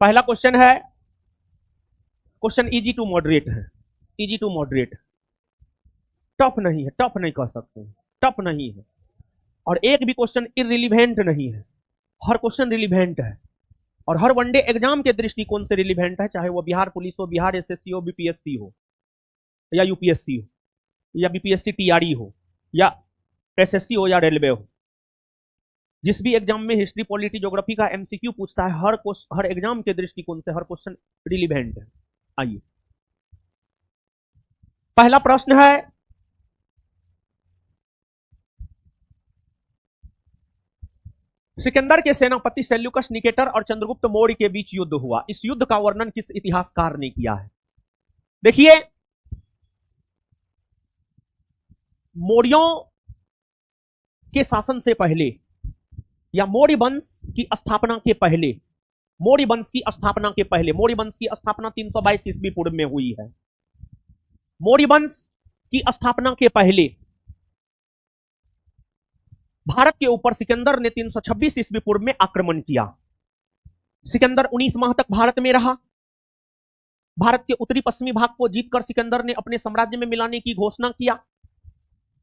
पहला क्वेश्चन है, question easy to moderate है, इजी टू मॉडरेट, टफ नहीं है, टफ नहीं कह सकते, टफ नहीं है। और एक भी क्वेश्चन इररिलेवेंट नहीं है, हर क्वेश्चन रिलेवेंट है और हर वनडे एग्जाम के दृष्टिकोण से रिलेवेंट है, चाहे वो बिहार पुलिस हो, बिहार एसएससी हो, बीपीएससी हो या यूपीएससी हो या बीपीएससी टीआरई हो या एसएससी हो या रेलवे हो। जिस भी एग्जाम में हिस्ट्री, पॉलिटी, ज्योग्राफी का एमसीक्यू पूछता है, हर एग्जाम के दृष्टिकोण से हर क्वेश्चन रिलेवेंट है। आइए, पहला प्रश्न है, सिकंदर के सेनापति सेल्यूकस निकेटर और चंद्रगुप्त मौर्य के बीच युद्ध हुआ, इस युद्ध का वर्णन किस इतिहासकार ने किया है? देखिए, मौर्यों के शासन से पहले या मौर्य वंश की स्थापना के पहले, मौर्य वंश की स्थापना के पहले, मौर्य वंश की स्थापना 322 ईस्वी पूर्व में हुई है। मौर्य वंश की स्थापना के पहले भारत के ऊपर सिकंदर ने 326 ईस्वी पूर्व में आक्रमण किया। सिकंदर 19 माह तक भारत में रहा। भारत के उत्तरी पश्चिमी भाग को जीतकर सिकंदर ने अपने साम्राज्य में मिलाने की घोषणा किया,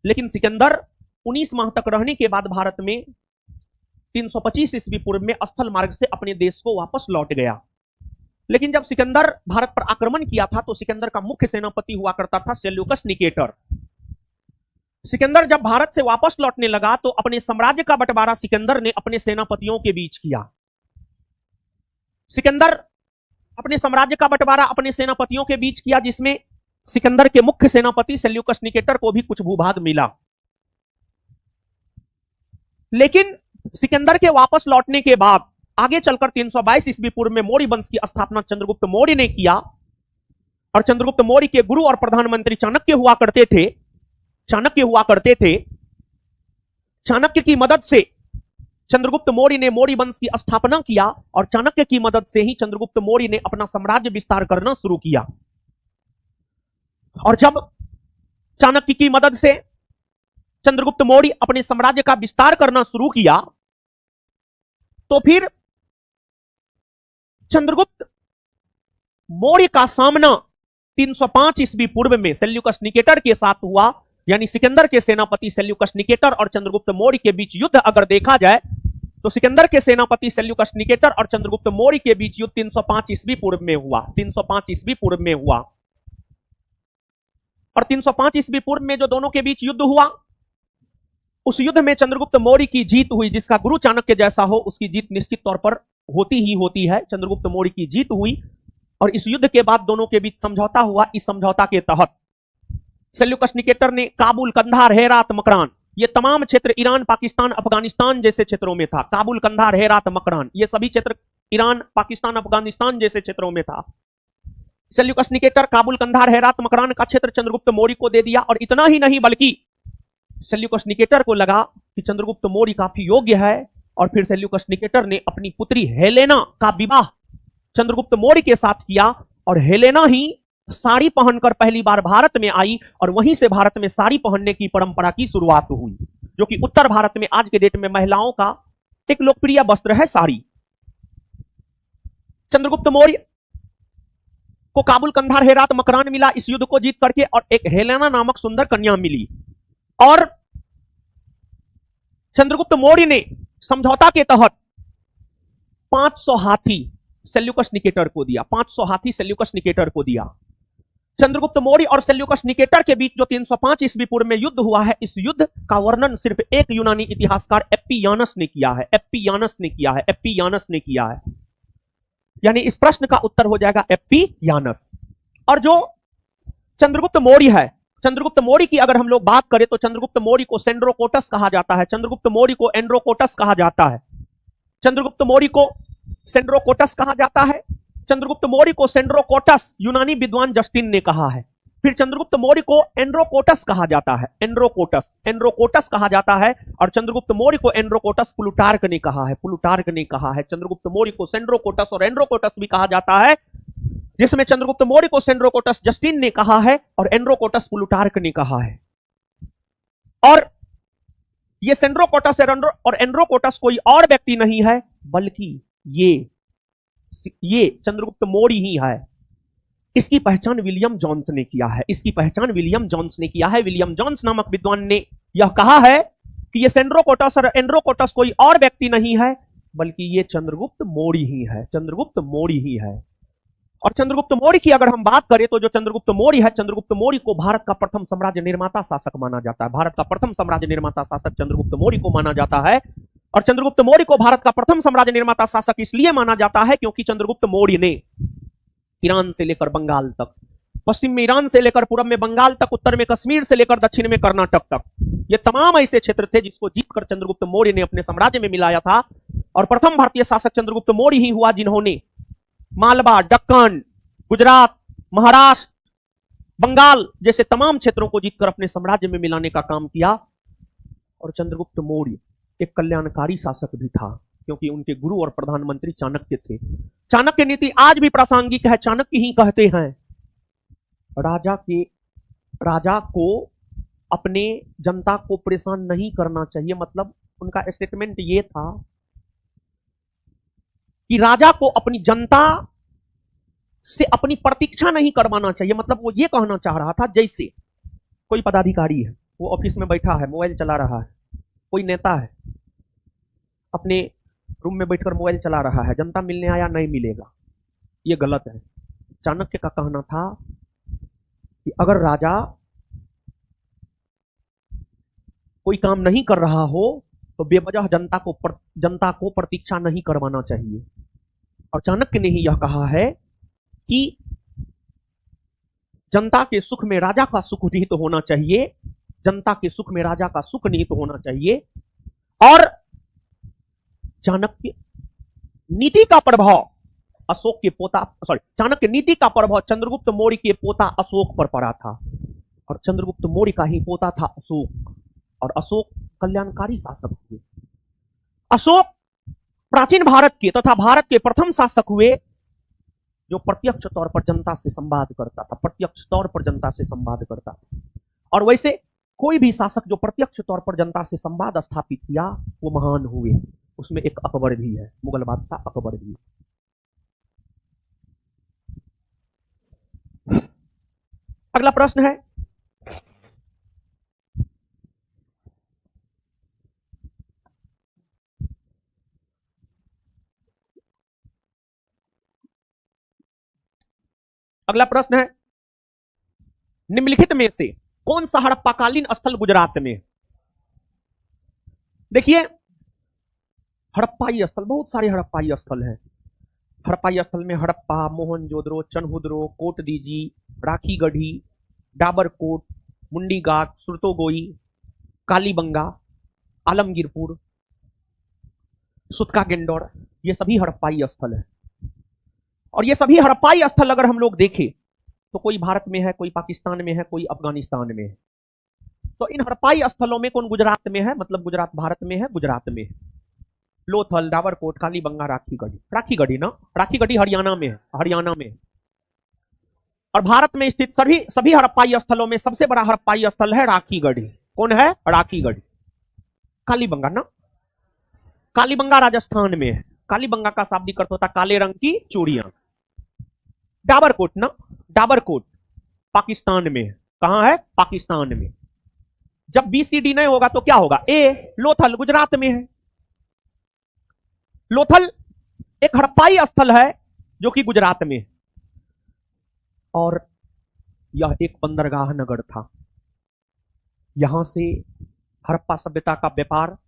लेकिन सिकंदर 19 माह तक रहने के बाद भारत में 325 ईस्वी पूर्व में स्थल मार्ग से अपने देश को वापस लौट गया। लेकिन जब सिकंदर भारत पर आक्रमण किया था तो सिकंदर का मुख्य सेनापति हुआ करता था सेल्यूकस निकेटर। सिकंदर जब भारत से वापस लौटने लगा तो अपने साम्राज्य का बंटवारा सिकंदर ने अपने सेनापतियों के बीच किया। सिकंदर अपने साम्राज्य का बंटवारा अपने सेनापतियों के बीच किया, जिसमें सिकंदर के मुख्य सेनापति सेल्यूकस निकेटर को भी कुछ भूभाग मिला। लेकिन सिकंदर के वापस लौटने के बाद आगे चलकर 322 ईस्वी पूर्व में मौर्य वंश की स्थापना चंद्रगुप्त मौर्य ने किया और चंद्रगुप्त मौर्य के गुरु और प्रधानमंत्री चाणक्य हुआ करते थे। चाणक्य की मदद से चंद्रगुप्त मौर्य ने मौर्य वंश की स्थापना किया और चाणक्य की मदद से ही चंद्रगुप्त मौर्य ने अपना साम्राज्य विस्तार करना शुरू किया। और जब चाणक्य की मदद से चंद्रगुप्त मौर्य अपने साम्राज्य का विस्तार करना शुरू किया तो फिर चंद्रगुप्त मौर्य का सामना 305 ईस्वी पूर्व में सेल्यूकस निकेटर के साथ हुआ। यानी सिकंदर के सेनापति सेल्यूकस निकेटर और चंद्रगुप्त मौर्य के बीच युद्ध अगर देखा जाए तो सिकंदर के सेनापति सेल्यूकस निकेटर और चंद्रगुप्त मौर्य के बीच युद्ध 305 ईस्वी पूर्व में हुआ। 305 ईस्वी पूर्व में हुआ और 305 ईस्वी पूर्व में जो दोनों के बीच युद्ध हुआ, उस युद्ध में चंद्रगुप्त मौर्य की जीत हुई। जिसका गुरु चाणक्य जैसा हो उसकी जीत निश्चित तौर पर होती ही होती है। चंद्रगुप्त मौर्य की जीत हुई और इस युद्ध के बाद दोनों के बीच समझौता हुआ। इस समझौता के तहत सेल्यूकस निकेटर ने काबुल, कंधार, हेरात, मकरान, ये तमाम क्षेत्र ईरान, पाकिस्तान, अफगानिस्तान जैसे क्षेत्रों में था। काबुल, कंधार, हेरात, मकरान, ये सभी क्षेत्र ईरान, पाकिस्तान, अफगानिस्तान जैसे क्षेत्रों में था। सेल्यूकस निकेटर काबुल, कंधार, हेरात, मकरान का क्षेत्र चंद्रगुप्त मौर्य को दे दिया। और इतना ही नहीं बल्कि सेल्यूकस निकेटर को लगा कि चंद्रगुप्त मौर्य काफी योग्य है और फिर सेल्यूकस निकेटर ने अपनी पुत्री हेलेना का विवाह चंद्रगुप्त मौर्य के साथ किया और हेलेना ही साड़ी पहनकर पहली बार भारत में आई और वहीं से भारत में साड़ी पहनने की परंपरा की शुरुआत हुई, जो कि उत्तर भारत में आज के डेट में महिलाओं का एक लोकप्रिय वस्त्र है साड़ी। चंद्रगुप्त मौर्य को काबुल, कंधार, हेरात, मकरान मिला इस युद्ध को जीत करके और एक हेलेना नामक सुंदर कन्या मिली। और चंद्रगुप्त मौर्य ने समझौता के तहत 500 हाथी सेल्यूकस निकेटर को दिया। 500 हाथी सेल्यूकस निकेटर को दिया। चंद्रगुप्त मौर्य और सेल्यूकस निकेटर के बीच जो 305 ईस्वी पूर्व में युद्ध हुआ है, इस युद्ध का वर्णन सिर्फ एक यूनानी इतिहासकार एप्पियानस ने किया है। एप्पियानस ने किया है। एप्पियानस ने किया है। यानी इस प्रश्न का उत्तर हो जाएगा एप्पियानस। और जो चंद्रगुप्त मौर्य है, चंद्रगुप्त मौर्य की अगर हम लोग बात करें तो चंद्रगुप्त मौर्य को सेंड्रोकोटस कहा जाता है। चंद्रगुप्त मौर्य को एंड्रोकोटस कहा जाता है। चंद्रगुप्त मौर्य को सेंड्रोकोटस कहा जाता है। चंद्रगुप्त मौर्य को सेंड्रोकोटस यूनानी विद्वान जस्टिन ने कहा है। फिर चंद्रगुप्त मौर्य को एंड्रोकोटस कहा जाता है। एंड्रोकोटस कहा जाता है। और चंद्रगुप्त मौर्य को एंड्रोकोटस प्लूटार्क ने कहा है। प्लूटार्क ने कहा है। चंद्रगुप्त मौर्य को सेंड्रोकोटस और एंड्रोकोटस भी कहा जाता है, जिसमें चंद्रगुप्त मौर्य को सेंड्रोकोटस जस्टिन ने कहा है और एंड्रोकोटस प्लूटार्क ने कहा है। और ये सेंड्रोकोटस और एंड्रोकोटस कोई और व्यक्ति नहीं है बल्कि ये ये चंद्रगुप्त मौर्य ही है। इसकी पहचान विलियम जोन्स ने किया है। इसकी पहचान विलियम जोन्स ने किया है। विलियम जोन्स नामक विद्वान ने यह कहा है कि ये सेंड्रोकोटस और एंड्रोकोटस कोई और व्यक्ति नहीं है, बल्कि ये चंद्रगुप्त मौर्य ही है। चंद्रगुप्त मौर्य ही है। और चंद्रगुप्त मौर्य की अगर हम बात करें तो जो चंद्रगुप्त मौर्य है, चंद्रगुप्त मौर्य को भारत का प्रथम साम्राज्य निर्माता शासक माना जाता है। भारत का प्रथम साम्राज्य निर्माता शासक चंद्रगुप्त मौर्य को माना जाता है। और चंद्रगुप्त मौर्य को भारत का प्रथम साम्राज्य निर्माता शासक इसलिए माना जाता है क्योंकि चंद्रगुप्त मौर्य ने ईरान से लेकर बंगाल तक, पश्चिम में ईरान से लेकर पूर्व में बंगाल तक, उत्तर में कश्मीर से लेकर दक्षिण में कर्नाटक तक, ये तमाम ऐसे क्षेत्र थे जिसको जीतकर चंद्रगुप्त मौर्य ने अपने साम्राज्य में मिलाया था। और प्रथम भारतीय शासक चंद्रगुप्त मौर्य ही हुआ जिन्होंने मालवा, दक्कन, गुजरात, महाराष्ट्र, बंगाल जैसे तमाम क्षेत्रों को जीतकर अपने साम्राज्य में मिलाने का काम किया। और चंद्रगुप्त मौर्य एक कल्याणकारी शासक भी था क्योंकि उनके गुरु और प्रधानमंत्री चाणक्य थे। चाणक्य नीति आज भी प्रासंगिक है। चाणक्य ही कहते हैं राजा को अपने जनता को परेशान नहीं करना चाहिए। मतलब उनका स्टेटमेंट ये था कि राजा को अपनी जनता से अपनी प्रतीक्षा नहीं करवाना चाहिए। मतलब वो ये कहना चाह रहा था जैसे कोई पदाधिकारी है, वो ऑफिस में बैठा है, मोबाइल चला रहा है, कोई नेता है अपने रूम में बैठकर मोबाइल चला रहा है, जनता मिलने आया नहीं मिलेगा, ये गलत है। चाणक्य का कहना था कि अगर राजा कोई काम नहीं कर रहा हो तो बेवजह जनता को प्रतीक्षा नहीं करवाना चाहिए। और चाणक्य ने ही यह कहा है कि जनता के सुख में राजा का सुख निहित होना चाहिए, जनता के सुख में राजा का सुख निहित होना चाहिए। और चाणक्य नीति का प्रभाव चाणक्य नीति का प्रभाव चंद्रगुप्त मौर्य के पोता अशोक पर पड़ा था। और चंद्रगुप्त मौर्य का ही पोता था अशोक, और अशोक कल्याणकारी शासक हुए। अशोक प्राचीन भारत के तथा भारत के प्रथम शासक हुए जो प्रत्यक्ष तौर पर जनता से संवाद करता था, प्रत्यक्ष तौर पर जनता से संवाद करता था। और वैसे कोई भी शासक जो प्रत्यक्ष तौर पर जनता से संवाद स्थापित किया वो महान हुए। उसमें एक अकबर भी है, मुगल बादशाह अकबर भी। अगला प्रश्न है, निम्नलिखित में से कौन सा हड़प्पाकालीन स्थल गुजरात में? देखिए हड़प्पाई स्थल, बहुत सारे हड़प्पाई स्थल हैं। हड़प्पाई स्थल में हड़प्पा, मोहनजोदड़ो, चनहुदरो, कोटदीजी, राखीगढ़ी, डाबरकोट, मुंडीघाट, सुरतोगोई, कालीबंगा, आलमगीरपुर, सुतका गेंडोर, ये सभी हड़प्पाई स्थल है। और ये सभी हड़प्पाई स्थल अगर हम लोग देखें तो कोई भारत में है, कोई पाकिस्तान में है, कोई अफगानिस्तान में है। तो इन हड़प्पाई स्थलों में कौन गुजरात में है? मतलब गुजरात भारत में है, गुजरात में है। लोथल, डाबरकोट, कालीबंगा, राखीगढ़ी ना, राखीगढ़ी हरियाणा में है, हरियाणा में। और भारत में स्थित सभी हड़प्पाई स्थलों में सबसे बड़ा हड़प्पाई स्थल है राखीगढ़ी। कौन है? राखीगढ़ी। कालीबंगा ना, कालीबंगा राजस्थान में है। कालीबंगा का शाब्दिक अर्थ होता काले रंग की चूड़ियां। डाबरकोट ना, डाबरकोट पाकिस्तान में है। कहां है? पाकिस्तान में। जब BCD नहीं होगा तो क्या होगा? ए। लोथल गुजरात में है। लोथल एक हड़प्पाई स्थल है जो कि गुजरात में है। और यह एक बंदरगाह नगर था। यहां से हड़प्पा सभ्यता का व्यापार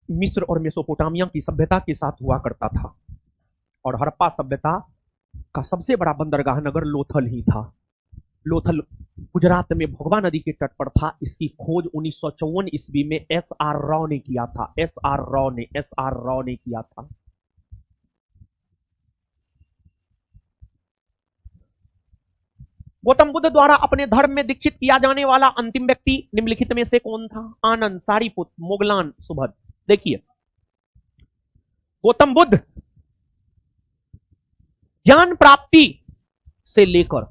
मिस्र और मेसोपोटामिया की सभ्यता के साथ हुआ करता था। और हड़प्पा सभ्यता का सबसे बड़ा बंदरगाह नगर लोथल ही था। लोथल गुजरात में भोगवा नदी के तट पर था। इसकी खोज 1954 ईस्वी में SR राव ने किया था। SR राव ने किया था। गौतम बुद्ध द्वारा अपने धर्म में दीक्षित किया जाने वाला अंतिम व्यक्ति निम्नलिखित में से कौन था? आनंद, सारीपुत, मोगलान, सुभद। देखिए गौतम बुद्ध ज्ञान प्राप्ति से लेकर,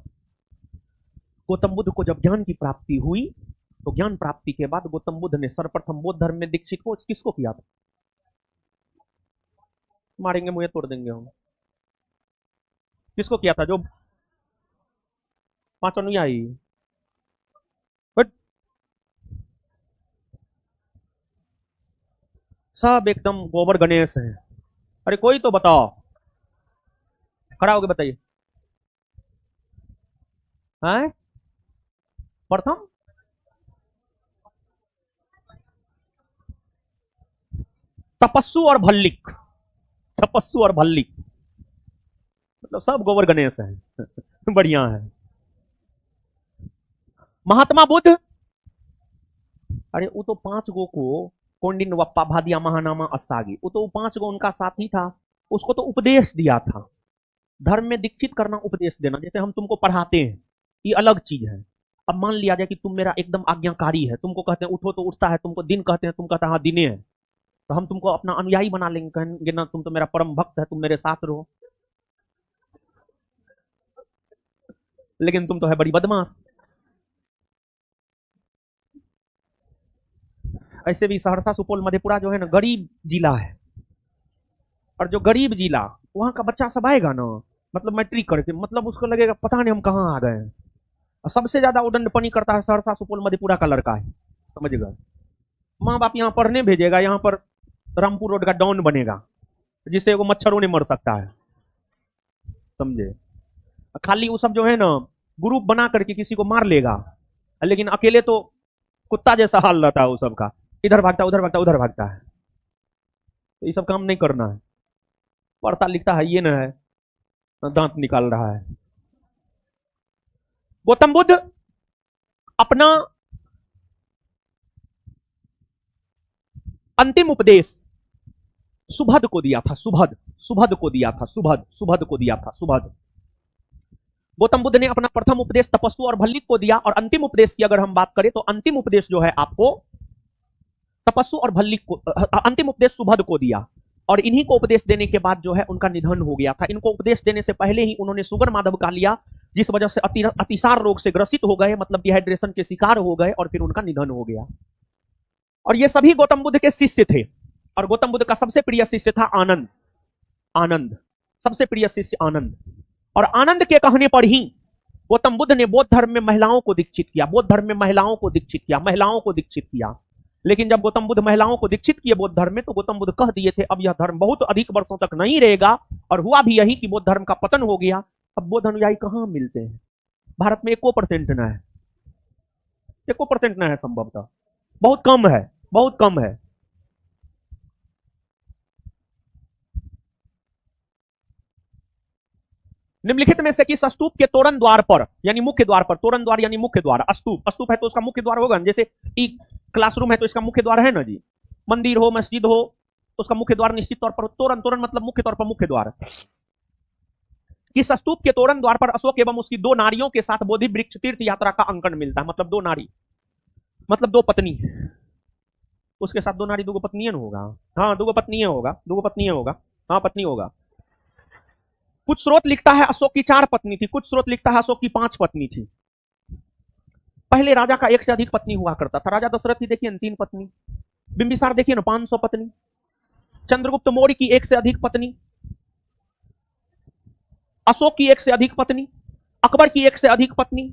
गौतम बुद्ध को जब ज्ञान की प्राप्ति हुई तो ज्ञान प्राप्ति के बाद गौतम बुद्ध ने सर्वप्रथम बौद्ध धर्म में दीक्षित को किसको किया था? मारेंगे, मुझे तोड़ देंगे हम। किसको किया था? जो 5 अनुयायी। बट सब एकदम गोबर गणेश हैं। अरे कोई तो बताओ, खड़ा होके बताइए। हैं? प्रथम तपस्सु और भल्लिक, तपस्सु और भल्लिक, मतलब सब गोबर गणेश हैं। बढ़िया है। महात्मा बुद्ध, अरे वो तो 5 गो को कौंडिन्य वप्पा भादिया महानामा अस्सागी, वो तो 5 गो उनका साथी था, उसको तो उपदेश दिया था। धर्म में दीक्षित करना, उपदेश देना, जैसे हम तुमको पढ़ाते हैं, ये अलग चीज है। अब मान लिया जाए कि तुम मेरा एकदम आज्ञाकारी है, तुमको कहते हैं उठो तो उठता है, तुमको दिन कहते हैं, तुम कहते हैं हाँ दिने है, तो हम तुमको अपना अनुयायी बना लेंगे, कहेंगे ना तुम तो मेरा परम भक्त है, तुम मेरे साथ रहो। लेकिन तुम तो है बड़ी बदमाश। ऐसे भी सहरसा सुपौल मधेपुरा जो है ना गरीब जिला है, और जो गरीब जिला वहां का बच्चा सब आएगा ना, मतलब मैट्रिक करके, मतलब उसको लगेगा पता नहीं हम कहाँ आ गए हैं। और सबसे ज्यादा उदंडपनी करता है सहरसा सुपौल मधेपुरा का लड़का है, समझ गए। माँ बाप यहाँ पढ़ने भेजेगा, यहाँ पर रामपुर रोड का डॉन बनेगा, जिससे वो मच्छरों ने मर सकता है, समझे। खाली वो सब जो है ना ग्रुप बना करके किसी को मार लेगा, लेकिन अकेले तो कुत्ता जैसा हाल रहता है वो सबका, इधर भागता उधर भागता उधर भागता है। तो ये सब काम नहीं करना है। पढ़ता लिखता है ये न है, दांत निकाल रहा है। गौतम बुद्ध अपना अंतिम उपदेश सुभद को दिया था, सुभद, सुभद को दिया था, सुभद, सुभद को दिया था, सुभद। गौतम बुद्ध ने अपना प्रथम उपदेश तपस्सु और भल्लिक को दिया, और अंतिम उपदेश की अगर हम बात करें तो अंतिम उपदेश जो है आपको तपस्सु और भल्लिक को, अंतिम उपदेश सुभद को दिया। और इन्हीं को उपदेश देने के बाद जो है उनका निधन हो गया था। इनको उपदेश देने से पहले ही उन्होंने सुगर माधव का लिया, जिस वजह से अतिसार रोग से ग्रसित हो गए, मतलब डिहाइड्रेशन के शिकार हो गए, और फिर उनका निधन हो गया। और ये सभी गौतम बुद्ध के शिष्य थे, और गौतम बुद्ध का सबसे प्रिय शिष्य था आनंद। आनंद सबसे प्रिय शिष्य आनंद। और आनंद के कहने पर ही गौतम बुद्ध ने बौद्ध धर्म में महिलाओं को दीक्षित किया, बौद्ध धर्म में महिलाओं को दीक्षित किया, महिलाओं को दीक्षित किया। लेकिन जब गौतम बुद्ध महिलाओं को दीक्षित किए बौद्ध धर्म में, तो गौतम बुद्ध कह दिए थे अब यह धर्म बहुत अधिक वर्षों तक नहीं रहेगा, और हुआ भी यही कि बौद्ध धर्म का पतन हो गया। अब बौद्ध अनुयायी कहां मिलते हैं? भारत में 1% ना है, 1% ना है, संभवतः बहुत कम है, बहुत कम है। निम्नलिखित में से किस स्तूप के तोरण द्वार पर, यानी मुख्य द्वार पर, तोरण द्वार यानी मुख्य द्वार, स्तूप, स्तूप है तो उसका मुख्य द्वार होगा, जैसे क्लासरूम है तो इसका मुख्य द्वार है ना जी, मंदिर हो मस्जिद हो तो उसका मुख्य द्वार निश्चित तौर पर, तोरण, तोरण मतलब मुख्य तौर पर मुख्य द्वार। किस स्तूप के तोरण द्वार पर अशोक एवं उसकी 2 नारियों के साथ बोधि वृक्ष तीर्थ यात्रा का अंकन मिलता है? मतलब 2 नारी, मतलब 2 पत्नी, उसके साथ 2 नारी 2 पत्नी होगा, हाँ 2 पत्नी होगा, 2 पत्नी होगा, हाँ पत्नी होगा। कुछ स्रोत लिखता है अशोक की 4 पत्नी थी, कुछ स्रोत लिखता है अशोक की 5 पत्नी थी। पहले राजा का 1 से अधिक पत्नी हुआ करता था। राजा दशरथ की देखिए 3 पत्नी, बिंबिसार देखिए ना 500 पत्नी, चंद्रगुप्त मौर्य की 1 से अधिक पत्नी, अशोक की 1 से अधिक पत्नी, अकबर की 1 से अधिक पत्नी,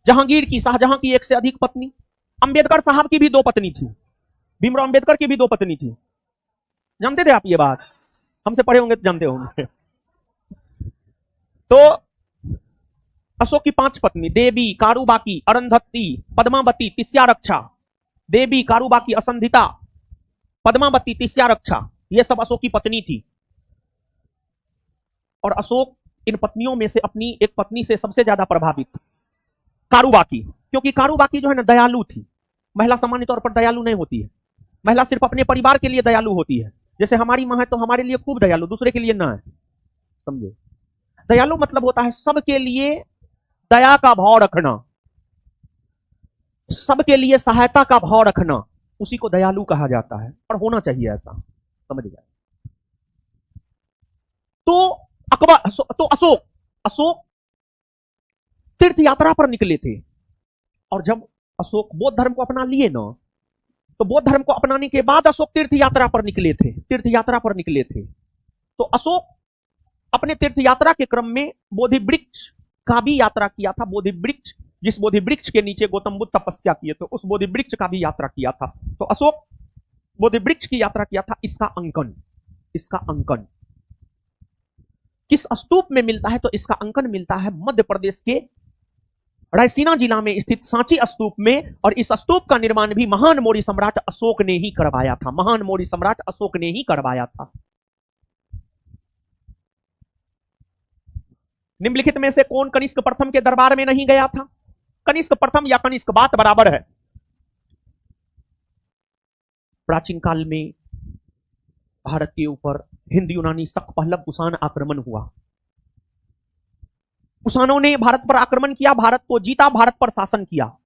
जहांगीर की, शाहजहां की 1 से अधिक पत्नी, अंबेडकर साहब की भी 2 पत्नी थी, भीमराव अंबेडकर की भी 2 पत्नी थी। जानते थे आप ये बात? हमसे पढ़े होंगे तो जानते होंगे। तो अशोक की 5 पत्नी, देवी, कारुबाकी, अरुंधति, पद्मावती, तिस्यारक्षा, देवी, कारुबाकी, असंधिता, पद्मावती, तिस्यारक्षा, ये सब अशोक की पत्नी थी। और अशोक इन पत्नियों में से अपनी एक पत्नी से सबसे ज्यादा प्रभावित, कारुबाकी, क्योंकि कारुबाकी जो है ना दयालु थी। महिला सामान्य तौर पर दयालु नहीं होती है, महिला सिर्फ अपने परिवार के लिए दयालु होती है। जैसे हमारी मां है तो हमारे लिए खूब दयालु, दूसरे के लिए ना है, समझे। दयालु मतलब होता है सबके लिए दया का भाव रखना, सबके लिए सहायता का भाव रखना, उसी को दयालु कहा जाता है, और होना चाहिए ऐसा, समझ गए। तो अकबर, तो अशोक तीर्थ यात्रा पर निकले थे, और जब अशोक बौद्ध धर्म को अपना लिए ना, तो बौद्ध धर्म को अपनाने के बाद अशोक तीर्थ यात्रा पर निकले थे, तीर्थ यात्रा पर निकले थे। तो अशोक अपने तीर्थ यात्रा के क्रम में बोधि वृक्ष का भी यात्रा किया था। बोधि वृक्ष, जिस बोधि वृक्ष के नीचे गौतम बुद्ध तपस्या किए थे, उस बोधि वृक्ष का भी यात्रा किया था। तो अशोक बोधि वृक्ष की यात्रा किया था। इसका अंकन किस स्तूप में मिलता है? तो इसका अंकन मिलता है मध्य प्रदेश के रायसीना जिला में स्थित सांची स्तूप में। और इस स्तूप का निर्माण भी महान मौर्य सम्राट अशोक ने ही करवाया था। महान मौर्य सम्राट अशोक ने ही करवाया था। निम्नलिखित में से कौन कनिष्क प्रथम के दरबार में नहीं गया था? कनिष्क प्रथम या कनिष्क बात बराबर है। प्राचीन काल में भारत के ऊपर हिंद यूनानी शक पहलव कुषाण आक्रमण हुआ। कुषाणों ने भारत पर आक्रमण किया, भारत को जीता, भारत पर शासन किया।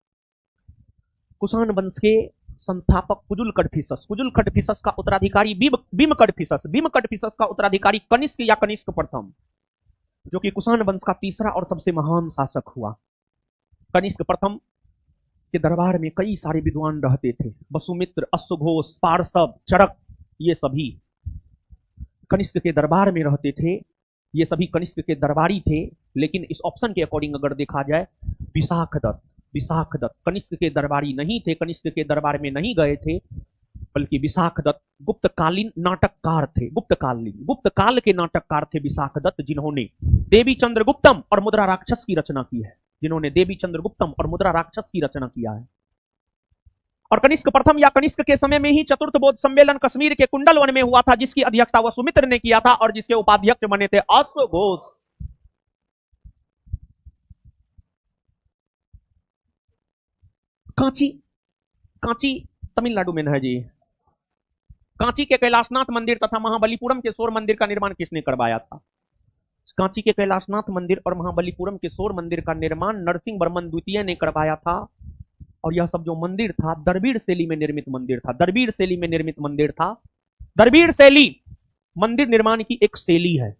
कुषाण वंश के संस्थापक कुजुल कड़फिसस का उत्तराधिकारी भीम कड़फिसस का उत्तराधिकारी कनिष्क या कनिष्क प्रथम, जो कि कुषाण वंश का तीसरा और सबसे महान शासक हुआ। कनिष्क प्रथम के दरबार में कई सारे विद्वान रहते थे। वसुमित्र, अश्वघोष, पार्षद, चरक, ये सभी कनिष्क के दरबार में रहते थे। ये सभी कनिष्क के दरबारी थे। लेकिन इस ऑप्शन के अकॉर्डिंग अगर देखा जाए, विशाख दत्त कनिष्क के दरबारी नहीं थे, कनिष्क के दरबार में नहीं गए थे, बल्कि विशाख दत्त गुप्तकालीन नाटककार थे। गुप्त काल के नाटककार थे विशाख दत्त, जिन्होंने देवी चंद्रगुप्तम और मुद्रा राक्षस की रचना की है। किया है। और कनिष्क प्रथम या कनिष्क के समय में ही चतुर्थ बौद्ध सम्मेलन कश्मीर के कुंडल वन में हुआ था, जिसकी अध्यक्षता वसुमित्र ने किया था और जिसके उपाध्यक्ष बने थे अश्वघोष। कांची तमिलनाडु में है जी। कांची के कैलाशनाथ मंदिर तथा महाबलीपुरम के सौर मंदिर का निर्माण किसने करवाया था? कांची के कैलाशनाथ मंदिर और महाबलीपुरम के सौर मंदिर का निर्माण नरसिंह वर्मन द्वितीय ने करवाया था। और यह सब जो मंदिर था, द्रविड़ शैली में निर्मित मंदिर था। द्रविड़ शैली मंदिर निर्माण की एक शैली है।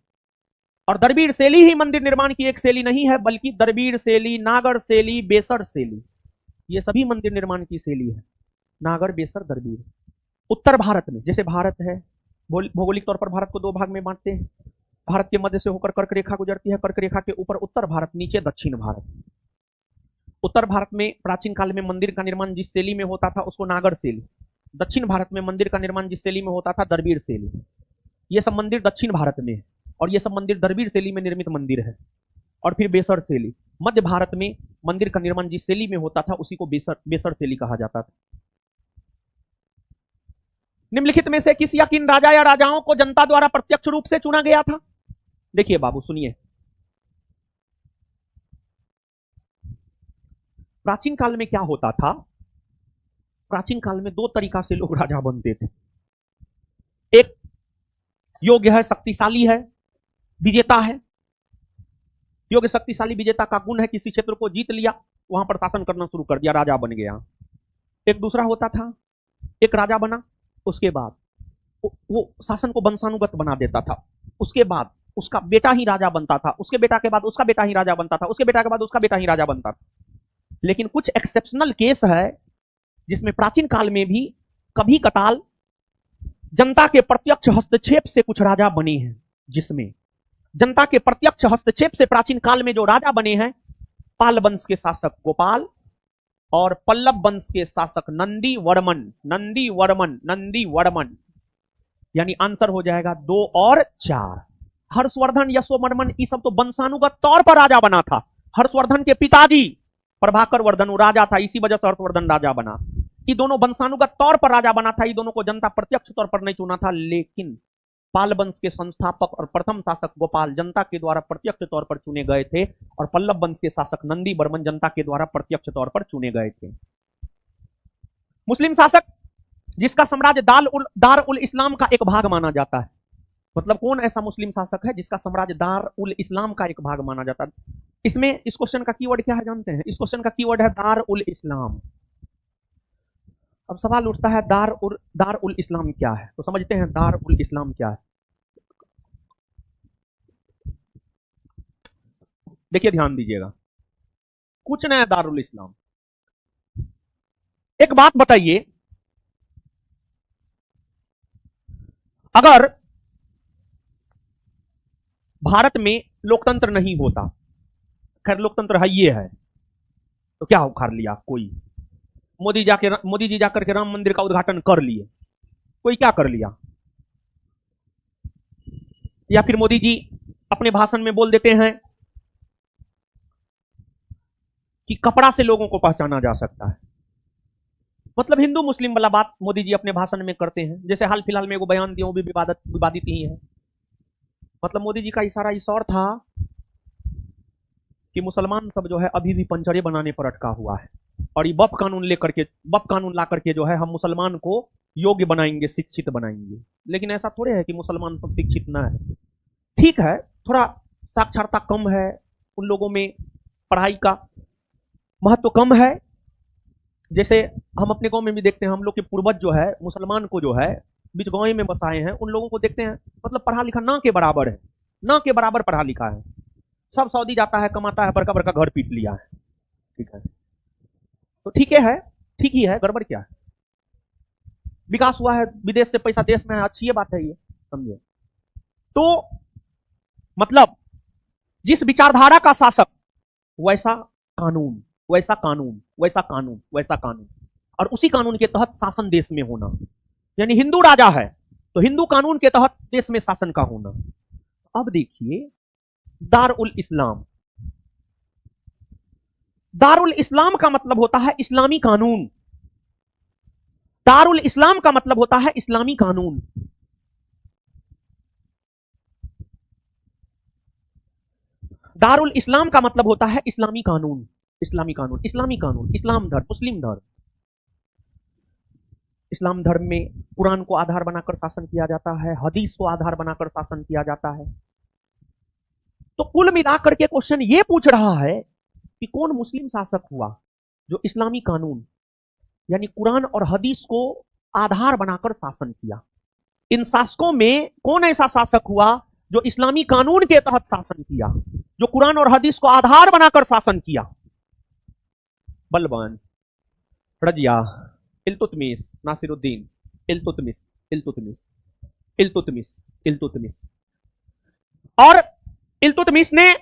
और द्रविड़ शैली ही मंदिर निर्माण की एक शैली नहीं है, बल्कि द्रविड़ शैली, नागर शैली, बेसर शैली, ये सभी मंदिर निर्माण की शैली है। नागर, बेसर, द्रविड़। उत्तर भारत में, जैसे भारत है, भौगोलिक तौर पर भारत को दो भाग में बांटते हैं। भारत के मध्य से होकर कर्क रेखा गुजरती है। कर्क रेखा के ऊपर उत्तर भारत, नीचे दक्षिण भारत। उत्तर भारत में प्राचीन काल में मंदिर का निर्माण जिस शैली में होता था उसको नागर शैली, दक्षिण भारत में मंदिर का निर्माण जिस शैली में होता था द्रविड़ शैली। ये सब मंदिर दक्षिण भारत में है और ये सब मंदिर द्रविड़ शैली में निर्मित मंदिर है। और फिर बेसर शैली, मध्य भारत में मंदिर का निर्माण जिस शैली में होता था उसी को बेसर शैली कहा जाता था। निम्नलिखित में से किस या किन राजा या राजाओं को जनता द्वारा प्रत्यक्ष रूप से चुना गया था? देखिए बाबू, सुनिए। प्राचीन काल में क्या होता था? प्राचीन काल में दो तरीका से लोग राजा बनते थे। एक योग्य है, शक्तिशाली है, विजेता है। योग्य, शक्तिशाली, विजेता का गुण है, किसी क्षेत्र को जीत लिया, वहां पर शासन करना शुरू कर दिया, राजा बन गया। एक दूसरा होता था, एक राजा बना, उसके बाद वो शासन को वंशानुगत बना देता था। उसके बाद उसका बेटा ही राजा बनता था, उसके बेटा के बाद उसका बेटा ही राजा बनता था, उसके बेटा के बाद उसका बेटा ही राजा बनता था। लेकिन कुछ एक्सेप्शनल केस है जिसमें प्राचीन काल में भी कभी कताल जनता के प्रत्यक्ष हस्तक्षेप से कुछ राजा बने हैं। जिसमें जनता के प्रत्यक्ष हस्तक्षेप से प्राचीन काल में जो राजा बने हैं, पाल वंश के शासक गोपाल और पल्लव वंश के शासक नंदी वर्मन। यानी आंसर हो जाएगा 2 और 4। हर्षवर्धन, यशोवर्मन, ये सब तो वंशानुगत तौर पर राजा बना था। हर्षवर्धन के पिताजी प्रभाकर वर्धन वो राजा था, इसी वजह से हर्षवर्धन राजा बना। ये दोनों वंशानुगत तौर पर राजा बना था, ये दोनों को जनता प्रत्यक्ष तौर पर नहीं चुना था। लेकिन पाल वंश के संस्थापक और प्रथम शासक गोपाल जनता के द्वारा प्रत्यक्ष तौर पर चुने गए थे और पल्लव वंश के शासक नंदी वर्मन जनता के द्वारा प्रत्यक्ष तौर पर चुने गए थे। मुस्लिम शासक जिसका साम्राज्य दार उल इस्लाम का एक भाग माना जाता है। मतलब कौन ऐसा मुस्लिम शासक है जिसका साम्राज्य दार उल इस्लाम का एक भाग माना जाता है? इसमें इस क्वेश्चन का कीवर्ड क्या है जानते हैं? इस क्वेश्चन का कीवर्ड है दार उल इस्लाम। अब सवाल उठता है दार उल इस्लाम क्या है? तो समझते हैं दार उल इस्लाम क्या है। देखिए, ध्यान दीजिएगा, कुछ नया दार उल इस्लाम। एक बात बताइए, अगर भारत में लोकतंत्र नहीं होता, खैर लोकतंत्र है ये है, तो क्या उखाड़ लिया कोई, मोदी जी जाकर के राम मंदिर का उद्घाटन कर लिए, कोई क्या कर लिया, या फिर मोदी जी अपने भाषण में बोल देते हैं कि कपड़ा से लोगों को पहचाना जा सकता है, मतलब हिंदू मुस्लिम वाला बात मोदी जी अपने भाषण में करते हैं। जैसे हाल फिलहाल में वो बयान दिया, वो भी विवादित ही है। मतलब मोदी जी का इशारा इस और था कि मुसलमान सब जो है अभी भी पंजरे बनाने पर अटका हुआ है, और ये वक्फ कानून ला करके जो है हम मुसलमान को योग्य बनाएंगे, शिक्षित बनाएंगे। लेकिन ऐसा थोड़े है कि मुसलमान सब शिक्षित ना है। ठीक है, थोड़ा साक्षरता कम है, उन लोगों में पढ़ाई का महत्व कम है। जैसे हम अपने गांव में भी देखते हैं, हम लोग के पूर्वज जो है मुसलमान को जो है बीच गांव में बसाए हैं, उन लोगों को देखते हैं मतलब पढ़ा लिखा ना के बराबर है, ना के बराबर पढ़ा लिखा है, सब सऊदी जाता है, कमाता है, बड़का बड़का घर पीट लिया है। ठीक है, तो ठीक है, ठीक ही है, गड़बड़ क्या है, विकास हुआ है, विदेश से पैसा देश में है, अच्छी ये बात है ये, समझे। तो मतलब जिस विचारधारा का शासक वैसा कानून, वैसा कानून, वैसा कानून, वैसा कानून, और उसी कानून के तहत शासन देश में होना। यानी हिंदू राजा है तो हिंदू कानून के तहत देश में शासन का होना। अब देखिए दारुल इस्लाम, दारुल इस्लाम का मतलब होता है इस्लामी कानून, दारुल इस्लाम का मतलब होता है इस्लामी कानून। दारुल इस्लाम का मतलब होता है इस्लामी कानून, इस्लामी कानून, इस्लामी कानून, इस्लाम धर्म, मुस्लिम धर्म। इस्लाम धर्म में कुरान को आधार बनाकर शासन किया जाता है, हदीस को आधार बनाकर शासन किया जाता है। तो कुल मिलाकर के क्वेश्चन ये पूछ रहा है कि कौन मुस्लिम शासक हुआ जो इस्लामी कानून यानी कुरान और हदीस को आधार बनाकर शासन किया। इन शासकों में कौन ऐसा शासक हुआ जो इस्लामी कानून के तहत शासन किया, जो कुरान और हदीस को आधार बनाकर शासन किया? बलबन, रजिया, इल्तुतमिश, नासिरुद्दीन, इल्तुतमिश, इल्तुतमिश, इल्तुतमिश, इल्तुतमिश। और इल्तुतमिश ने,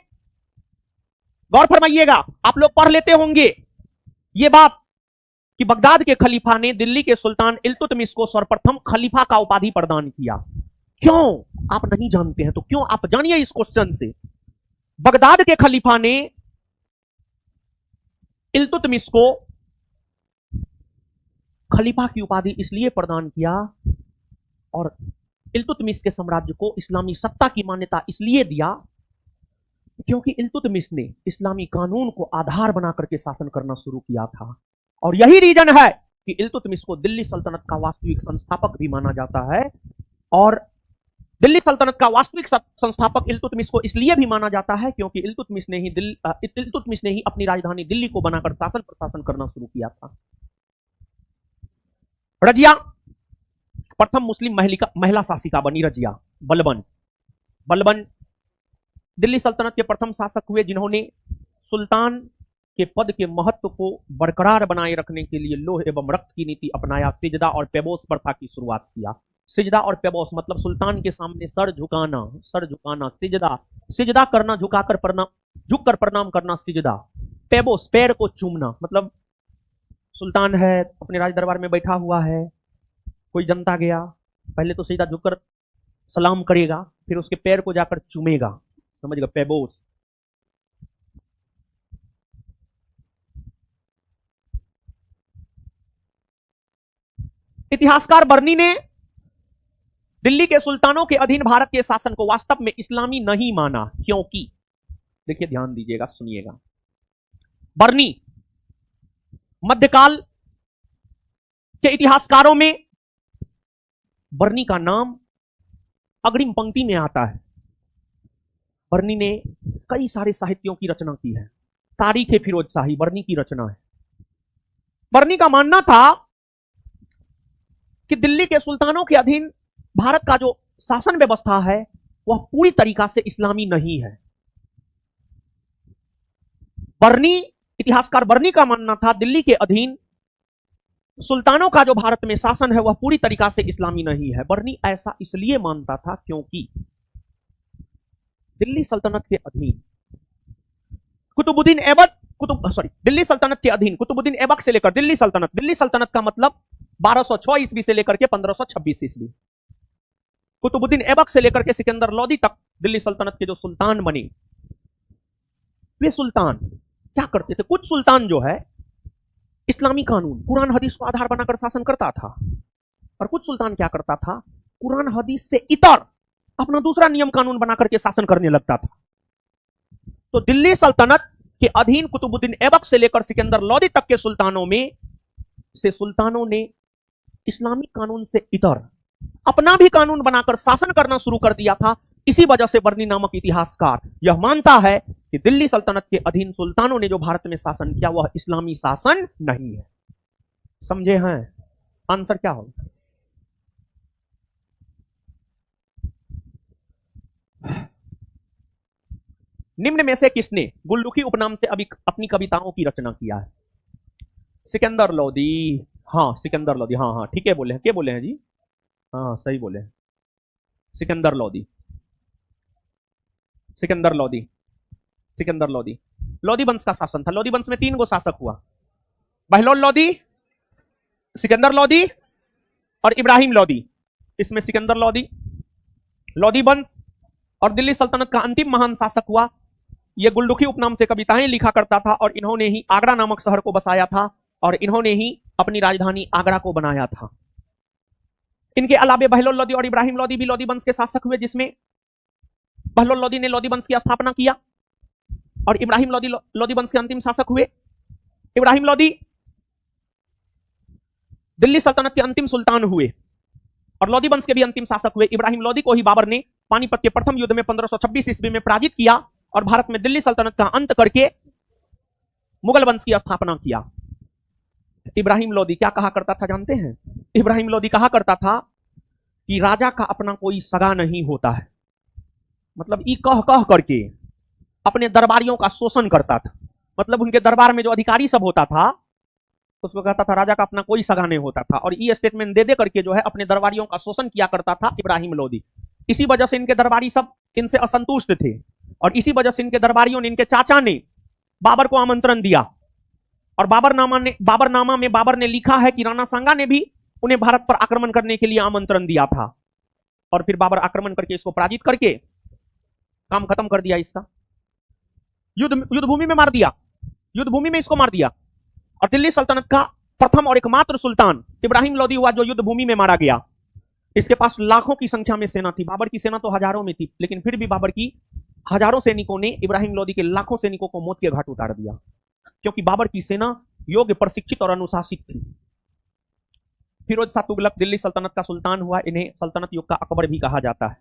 गौर फरमाइएगा, आप लोग पढ़ लेते होंगे ये बात कि बगदाद के खलीफा ने दिल्ली के सुल्तान इल्तुतमिश को सर्वप्रथम खलीफा का उपाधि प्रदान किया। क्यों आप नहीं जानते हैं तो क्यों आप जानिए इस क्वेश्चन से। बगदाद के खलीफा ने इल्तुतमिश को खलीफा की उपाधि इसलिए प्रदान किया और इल्तुतमिश के साम्राज्य को इस्लामी सत्ता की मान्यता इसलिए दिया क्योंकि इल्तुतमिश ने इस्लामी कानून को आधार बनाकर के शासन करना शुरू किया था। और यही रीजन है कि इल्तुतमिश को दिल्ली सल्तनत का वास्तविक संस्थापक भी माना जाता है। और दिल्ली सल्तनत का वास्तविक संस्थापक इल्तुतमिश को इसलिए भी माना जाता है क्योंकि इल्तुतमिश ने ही अपनी राजधानी दिल्ली को बनाकर शासन प्रशासन करना शुरू किया था। रजिया प्रथम मुस्लिम महिला शासिका बनी। रजिया बलबन, बलबन दिल्ली सल्तनत के प्रथम शासक हुए जिन्होंने सुल्तान के पद के महत्व को बरकरार बनाए रखने के लिए लोह एवं रक्त की नीति अपनाया। सिजदा और पेबोस प्रथा की शुरुआत किया। सिजदा और पेबोस मतलब सुल्तान के सामने सर झुकाना, सर झुकाना, सिजदा, सिजदा करना, झुकाकर प्रणाम, झुककर प्रणाम करना, सिजदा। पेबोस पैर को चूमना, मतलब सुल्तान है अपने राज दरबार में बैठा हुआ है, कोई जनता गया, पहले तो सीधा झुककर सलाम करेगा, फिर उसके पैर को जाकर चूमेगा, समझ गए, पेबोस। इतिहासकार बर्नी ने दिल्ली के सुल्तानों के अधीन भारत के शासन को वास्तव में इस्लामी नहीं माना क्योंकि, देखिए ध्यान दीजिएगा, सुनिएगा, बर्नी मध्यकाल के इतिहासकारों में बर्नी का नाम अग्रिम पंक्ति में आता है। बर्नी ने कई सारे साहित्यों की रचना की है। तारीख फिरोज शाही बर्नी की रचना है। बर्नी का मानना था कि दिल्ली के सुल्तानों के अधीन भारत का जो शासन व्यवस्था है वह पूरी तरीका से इस्लामी नहीं है। बर्नी, इतिहासकार बर्नी का मानना था दिल्ली के अधीन सुल्तानों का जो भारत में शासन है वह पूरी तरीका से इस्लामी नहीं है। बर्नी ऐसा इसलिए मानता था क्योंकि दिल्ली सल्तनत के अधीन कुतुबुद्दीन ऐबक दिल्ली सल्तनत के अधीन कुतुबुद्दीन ऐबक से लेकर दिल्ली सल्तनत का मतलब 1206 ईस्वी से लेकर के 1526 ईस्वी, कुतुबुद्दीन ऐबक से लेकर के सिकंदर लोदी तक दिल्ली सल्तनत के जो सुल्तान बने, वे सुल्तान क्या करते थे? कुछ सुल्तान जो है इस्लामी कानून कुरान हदीस को आधार बनाकर शासन करता था, और कुछ सुल्तान क्या करता था? कुरान हदीस से इतर अपना दूसरा नियम कानून बनाकर के शासन करने लगता था। तो दिल्ली सल्तनत के अधीन कुतुबुद्दीन ऐबक से लेकर सिकंदर लोदी तक के सुल्तानों ने इस्लामी कानून से इतर अपना भी कानून बनाकर शासन करना शुरू कर दिया था। इसी वजह से बर्नी नामक इतिहासकार यह मानता है कि दिल्ली सल्तनत के अधीन सुल्तानों ने जो भारत में शासन किया वह इस्लामी शासन नहीं है। समझे हैं? आंसर क्या हो? निम्न में से किसने गुल्लुकी उपनाम से अभी अपनी कविताओं की रचना किया है? सिकंदर लोदी। हाँ सिकंदर लोदी, हाँ हाँ ठीक है बोले हैं। क्या बोले हैं जी? हाँ सही बोले हैं, सिकंदर लोदी। लोदी वंश का शासन था। लोदी वंश में 3 गो शासक हुआ, बहलोल लोदी, सिकंदर लोदी और इब्राहिम लोदी। इसमें सिकंदर लोदी वंश और दिल्ली सल्तनत का अंतिम महान शासक हुआ। यह गुल्लुकी उपनाम से कविताएं लिखा करता था और इन्होंने ही आगरा नामक शहर को बसाया था और इन्होंने ही अपनी राजधानी आगरा को बनाया था। इनके अलावे बहलोल लोदी और इब्राहिम लोदी भी लोदी वंश के शासक हुए, जिसमें बहलोल लोदी ने लोदी वंश की स्थापना किया और इब्राहिम लोदी वंश के अंतिम शासक हुए। इब्राहिम लोदी दिल्ली सल्तनत के अंतिम सुल्तान हुए और लोदी वंश के भी अंतिम शासक हुए। इब्राहिम लोदी को ही बाबर ने पानीपत के प्रथम युद्ध में 1526 ईस्वी में पराजित किया और भारत में दिल्ली सल्तनत का अंत करके मुगल वंश की स्थापना किया। इब्राहिम लोदी क्या कहा करता था जानते हैं? इब्राहिम लोदी कहा करता था कि राजा का अपना कोई सगा नहीं होता है। मतलब ई कह कह करके अपने दरबारियों का शोषण करता था। मतलब उनके दरबार में जो अधिकारी सब होता था उसको कहता था राजा का अपना कोई सगा नहीं होता था, और ये स्टेटमेंट दे दे करके जो है अपने दरबारियों का शोषण किया करता था इब्राहिम लोदी। इसी वजह से इनके दरबारी सब इनसे असंतुष्ट थे और इसी वजह से इनके दरबारियों ने, इनके चाचा ने बाबर को आमंत्रण दिया और बाबरनामा में बाबर ने लिखा है कि राणा सांगा ने भी उन्हें भारत पर आक्रमण करने के लिए आमंत्रण दिया था और फिर बाबर आक्रमण करके इसको पराजित करके काम खत्म कर दिया। इसका युद्धभूमि में मार दिया, युद्धभूमि में इसको मार दिया और दिल्ली सल्तनत का प्रथम और एकमात्र सुल्तान इब्राहिम लोदी हुआ जो युद्धभूमि में मारा गया। इसके पास लाखों की संख्या में सेना थी। बाबर की सेना तो हजारों में थी, लेकिन फिर भी बाबर की हजारों सैनिकों ने इब्राहिम लोदी के लाखों सैनिकों को मौत के घाट उतार दिया, क्योंकि बाबर की सेना योग्य, प्रशिक्षित और अनुशासित थी। फिरोज शाह तुगलक दिल्ली सल्तनत का सुल्तान हुआ। इन्हें सल्तनत युग का अकबर भी कहा जाता है।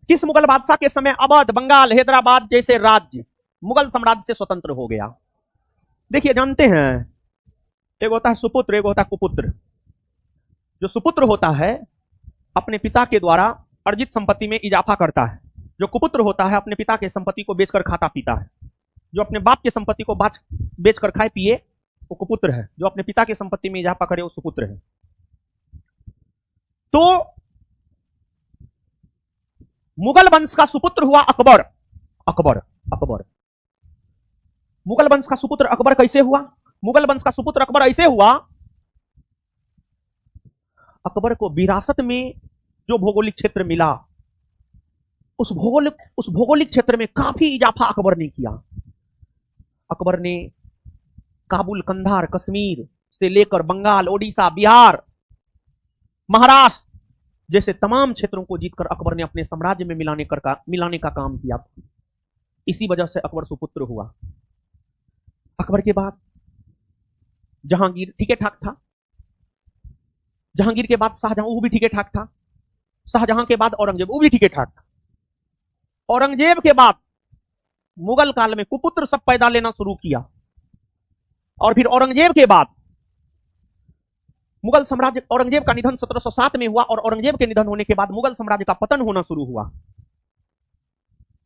किस मुगल बादशाह के समय अवध, बंगाल, हैदराबाद जैसे राज्य मुगल साम्राज्य से स्वतंत्र हो गया? देखिए जानते हैं, एक होता है सुपुत्र, एक होता है कुपुत्र। जो सुपुत्र होता है अपने पिता के द्वारा अर्जित संपत्ति में इजाफा करता है, जो कुपुत्र होता है अपने पिता के संपत्ति को बेचकर खाता पीता है। जो अपने बाप की संपत्ति को बेचकर खाए पिए वो कुपुत्र है, जो अपने पिता की संपत्ति में इजाफा करे वो सुपुत्र है। तो मुगल वंश का सुपुत्र हुआ अकबर। अकबर मुगल वंश का सुपुत्र अकबर कैसे हुआ? मुगल वंश का सुपुत्र अकबर ऐसे हुआ, अकबर को विरासत में जो भौगोलिक क्षेत्र मिला उस भौगोलिक क्षेत्र में काफी इजाफा अकबर ने किया। अकबर ने काबुल, कंधार, कश्मीर से लेकर बंगाल, ओडिशा, बिहार, महाराष्ट्र जैसे तमाम क्षेत्रों को जीतकर अकबर ने अपने साम्राज्य में मिलाने का काम किया। इसी वजह से अकबर सुपुत्र हुआ। अकबर के बाद जहांगीर ठीक ठाक था, जहांगीर के बाद शाहजहां वो भी ठीक ठाक था, शाहजहां के बाद औरंगजेब वो भी ठीक ठाक था। औरंगजेब के बाद मुगल काल में कुपुत्र सब पैदा लेना शुरू किया और फिर औरंगजेब के बाद मुगल साम्राज्य, औरंगजेब का निधन 1707 में हुआ और औरंगजेब के निधन होने के बाद मुगल साम्राज्य का पतन होना शुरू हुआ।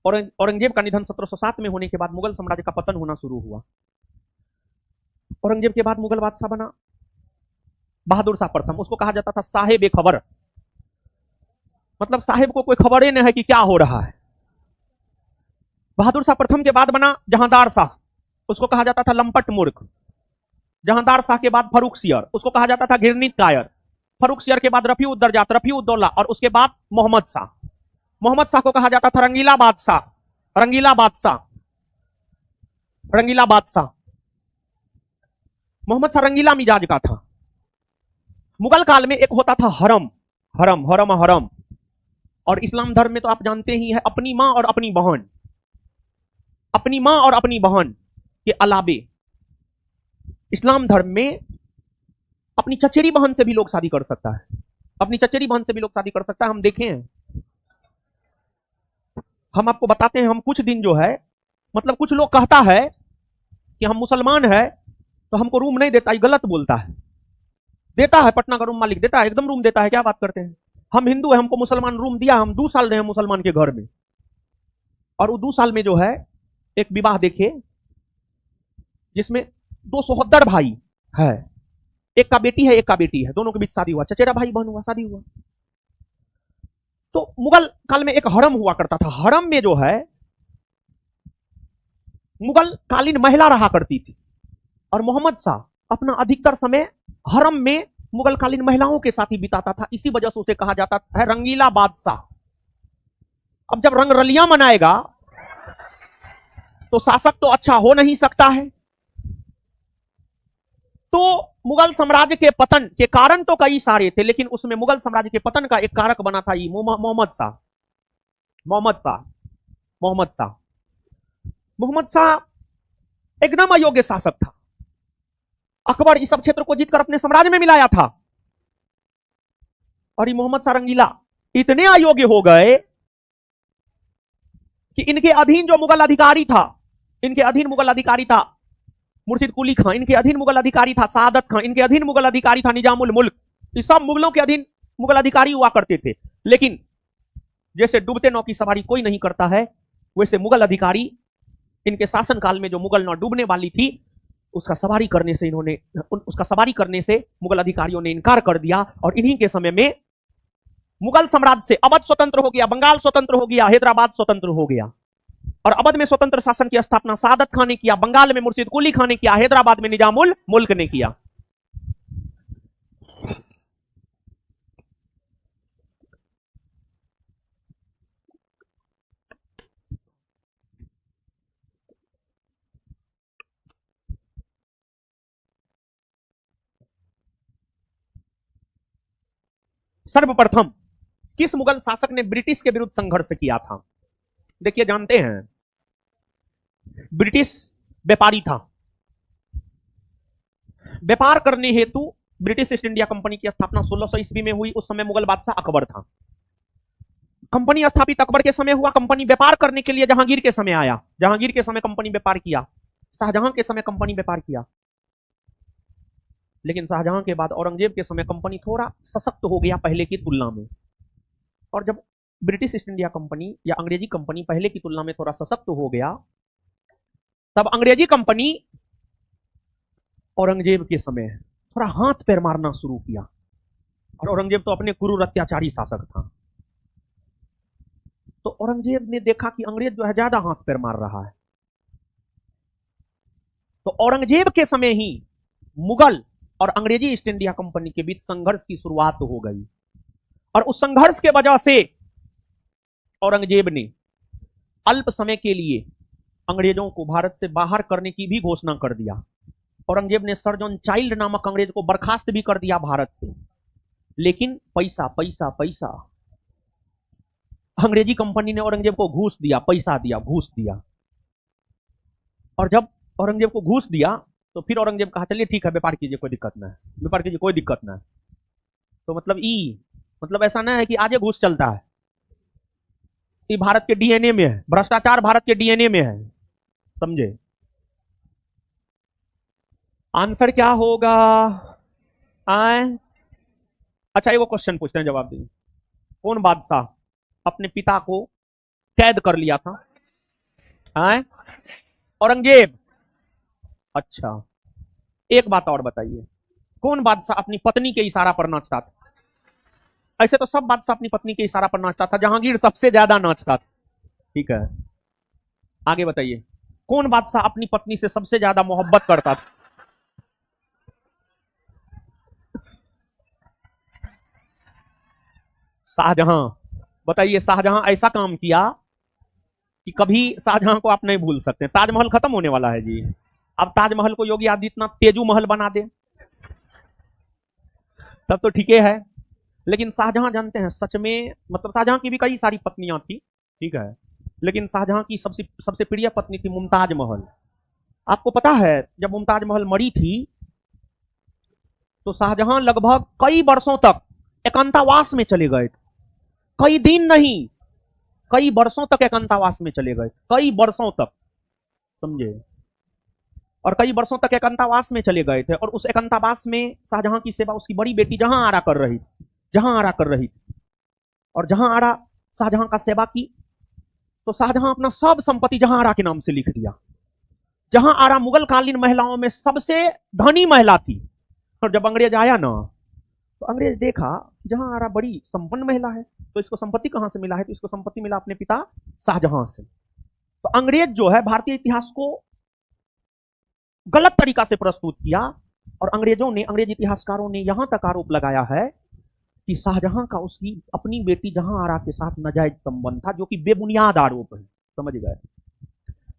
औरंगजेब का निधन 1707 में होने के बाद मुगल साम्राज्य का पतन होना शुरू हुआ। औरंगजेब के बाद मुगल बादशाह बना बहादुर शाह प्रथम। उसको कहा जाता था साहेब खबर। मतलब साहिब को कोई खबर ही नहीं है कि क्या हो रहा है। बहादुर शाह प्रथम के बाद बना जहांदार शाह, उसको कहा जाता था लंपट मूर्ख। जहांदार शाह के बाद फरूख सियर, उसको कहा जाता था घृणित कायर। फरूख सियर के बाद रफीउद्दर्जात, रफीउद्दौला, और उसके बाद मोहम्मद शाह। मोहम्मद शाह को कहा जाता था रंगीला बादशाह, रंगीला बादशाह, रंगीला बादशाह। मोहम्मद शाह रंगीला मिजाज का था। मुगल काल में एक होता था हरम, हरम हरम हरम। और इस्लाम धर्म में तो आप जानते ही है, अपनी मां और अपनी बहन, अपनी मां और अपनी बहन के अलावे इस्लाम धर्म में अपनी चचेरी बहन से भी लोग शादी कर सकता है, अपनी चचेरी बहन से भी लोग शादी कर सकता है। हम देखे हैं, हम आपको बताते हैं। हम कुछ दिन जो है, मतलब कुछ लोग कहता है कि हम मुसलमान है तो हमको रूम नहीं देता, ये गलत बोलता है। देता है, पटना का रूम मालिक देता है, एकदम रूम देता है, क्या बात करते हैं। हम हिंदू है, हमको मुसलमान रूम दिया, हम 2 साल रहे हैं मुसलमान के घर में। और वो 2 साल में जो है एक विवाह देखे जिसमें 2 सहोदर भाई है, एक का बेटी है एक का बेटी है, दोनों के बीच शादी हुआ, चचेरा भाई बहन हुआ, शादी हुआ। तो मुगल काल में एक हरम हुआ करता था। हरम में जो है मुगल कालीन महिला रहा करती थी, और मोहम्मद शाह अपना अधिकतर समय हरम में मुगल कालीन महिलाओं के साथ ही बिताता था। इसी वजह से उसे कहा जाता है रंगीला बादशाह। अब जब रंग रलियां मनाएगा तो शासक तो अच्छा हो नहीं सकता है। तो मुगल साम्राज्य के पतन के कारण तो कई सारे थे, लेकिन उसमें मुगल साम्राज्य के पतन का एक कारक बना था ये मोहम्मद शाह। मोहम्मद शाह, मोहम्मद शाह, मोहम्मद शाह एकदम अयोग्य शासक था। अकबर इस सब क्षेत्र को जीतकर अपने साम्राज्य में मिलाया था, और ये मोहम्मद शाह रंगीला इतने अयोग्य हो गए कि इनके अधीन जो मुगल अधिकारी था, इनके अधीन मुगल अधिकारी था मुर्शिद कुली खां, इनके अधीन मुगल अधिकारी था सादत खां, इनके अधीन मुगल अधिकारी था निजामुल मुल्क। ये सब मुगलों के अधीन मुगल अधिकारी हुआ करते थे। लेकिन जैसे डूबते नाव की सवारी कोई नहीं करता है, वैसे मुगल अधिकारी इनके शासनकाल में जो मुगल नाव डूबने वाली थी उसका सवारी करने से मुगल अधिकारियों ने इनकार कर दिया। और इन्हीं के समय में मुगल साम्राज्य से अवध स्वतंत्र हो गया, बंगाल स्वतंत्र हो गया, हैदराबाद स्वतंत्र हो गया। और अवध में स्वतंत्र शासन की स्थापना सादत खान ने किया, बंगाल में मुर्शिद कुली खान ने किया, हैदराबाद में निजामुल मुल्क ने किया। सर्वप्रथम किस मुगल शासक ने ब्रिटिश के विरुद्ध संघर्ष किया था? देखिए, जानते हैं ब्रिटिश व्यापारी था। व्यापार करने हेतु ब्रिटिश ईस्ट इंडिया कंपनी की स्थापना 1600 ईस्वी में हुई। उस समय मुगल बादशाह अकबर था। कंपनी स्थापित अकबर के समय हुआ। कंपनी व्यापार करने के लिए जहांगीर के समय आया, जहांगीर के समय कंपनी व्यापार किया, शाहजहां के समय कंपनी व्यापार किया। लेकिन शाहजहां के बाद औरंगजेब के समय कंपनी थोड़ा सशक्त हो गया पहले की तुलना में। और जब ब्रिटिश ईस्ट इंडिया कंपनी या अंग्रेजी कंपनी पहले की तुलना में थोड़ा सशक्त हो गया, तब अंग्रेजी कंपनी औरंगजेब के समय थोड़ा हाथ पैर मारना शुरू किया। और औरंगजेब तो अपने क्रूर अत्याचारी शासक था। तो औरंगजेब ने देखा कि अंग्रेज जो है ज्यादा हाथ पैर मार रहा है। तो औरंगजेब के समय ही मुगल और अंग्रेजी ईस्ट इंडिया कंपनी के बीच संघर्ष की शुरुआत हो गई। और उस संघर्ष के वजह से औरंगजेब ने अल्प समय के लिए अंग्रेजों को भारत से बाहर करने की भी घोषणा कर दिया। औरंगजेब ने सर जॉन चाइल्ड नामक अंग्रेज को बर्खास्त भी कर दिया भारत से। लेकिन पैसा पैसा पैसा, अंग्रेजी कंपनी ने औरंगजेब को घूस दिया, पैसा दिया, घूस दिया। और जब औरंगजेब को घूस दिया तो फिर औरंगजेब कहा चलिए ठीक है, व्यापार कीजिए, कोई दिक्कत ना है, व्यापार कीजिए, कोई दिक्कत ना है। तो मतलब ऐसा ना है कि आजे घूस चलता है। ये भारत के डीएनए में है, भ्रष्टाचार भारत के डीएनए में है, समझे। आंसर क्या होगा? आए अच्छा, एगो क्वेश्चन पूछते हैं, जवाब दीजिए। कौन बादशाह अपने पिता को कैद कर लिया था? आए औरंगजेब। अच्छा, एक बात और बताइए, कौन बादशाह अपनी पत्नी के इशारा पर नाचता था? ऐसे तो सब बादशाह अपनी पत्नी के इशारा पर नाचता था, जहांगीर सबसे ज्यादा नाचता था। ठीक है, आगे बताइए, कौन बादशाह अपनी पत्नी से सबसे ज्यादा मोहब्बत करता था? शाहजहां। बताइए, शाहजहां ऐसा काम किया कि कभी शाहजहां को आप नहीं भूल सकते। ताजमहल खत्म होने वाला है जी, अब ताजमहल को योगी आदित्यनाथ तेजू महल बना दे तब तो ठीक है। लेकिन शाहजहां जानते हैं सच में, मतलब शाहजहां की भी कई सारी पत्नियां थी, ठीक है, लेकिन शाहजहां की सबसे सबसे प्रिय पत्नी थी मुमताज महल। आपको पता है जब मुमताज महल मरी थी तो शाहजहां लगभग कई वर्षों तक एकांतावास में चले गए। कई दिन नहीं, कई वर्षों तक एकांतावास में चले गए, कई वर्षों तक, समझे, और कई वर्षों तक एकांतावास में चले गए थे। और उस एकांतावास में शाहजहां की सेवा उसकी बड़ी बेटी जहां आरा कर रही थी, जहां आरा कर रही थी। और जहां आरा शाहजहां का सेवा की तो शाहजहां अपना सब संपत्ति जहां आरा के नाम से लिख दिया। जहां आरा मुगल कालीन महिलाओं में सबसे धनी महिला थी। और जब अंग्रेज आया ना तो अंग्रेज देखा जहां आरा बड़ी संपन्न महिला है, तो इसको संपत्ति कहां से मिला है? तो इसको संपत्ति मिला अपने पिता शाहजहां से। तो अंग्रेज जो है भारतीय इतिहास को गलत तरीका से प्रस्तुत किया और अंग्रेजों ने, अंग्रेज इतिहासकारों ने यहां तक आरोप लगाया है कि शाहजहां का उसकी अपनी बेटी जहां आरा के साथ नाजायज संबंध था, जो कि बेबुनियाद आरोप है, समझ गए।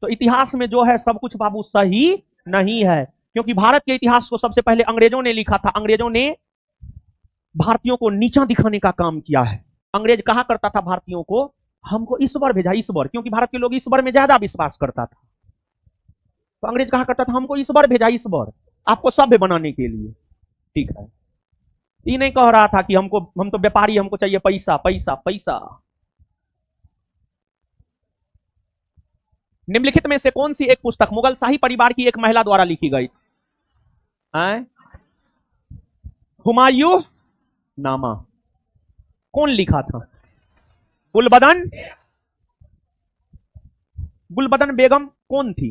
तो इतिहास में जो है सब कुछ बाबू सही नहीं है, क्योंकि भारत के इतिहास को सबसे पहले अंग्रेजों ने लिखा था। अंग्रेजों ने भारतीयों को नीचा दिखाने का काम किया है। अंग्रेज कहा करता था भारतीयों को, हमको ईश्वर भेजा, ईश्वर, क्योंकि भारत के लोग ईश्वर में ज्यादा विश्वास करता था। तो अंग्रेज कहा करता था हमको ईश्वर भेजा, ईश्वर, आपको सभ्य बनाने के लिए। ठीक है, ये नहीं कह रहा था कि हमको, हम तो व्यापारी, हमको चाहिए पैसा पैसा पैसा। निम्नलिखित में से कौन सी एक पुस्तक मुगल शाही परिवार की एक महिला द्वारा लिखी गई? हुमायूं नामा। कौन लिखा था? गुलबदन। गुलबदन बेगम कौन थी?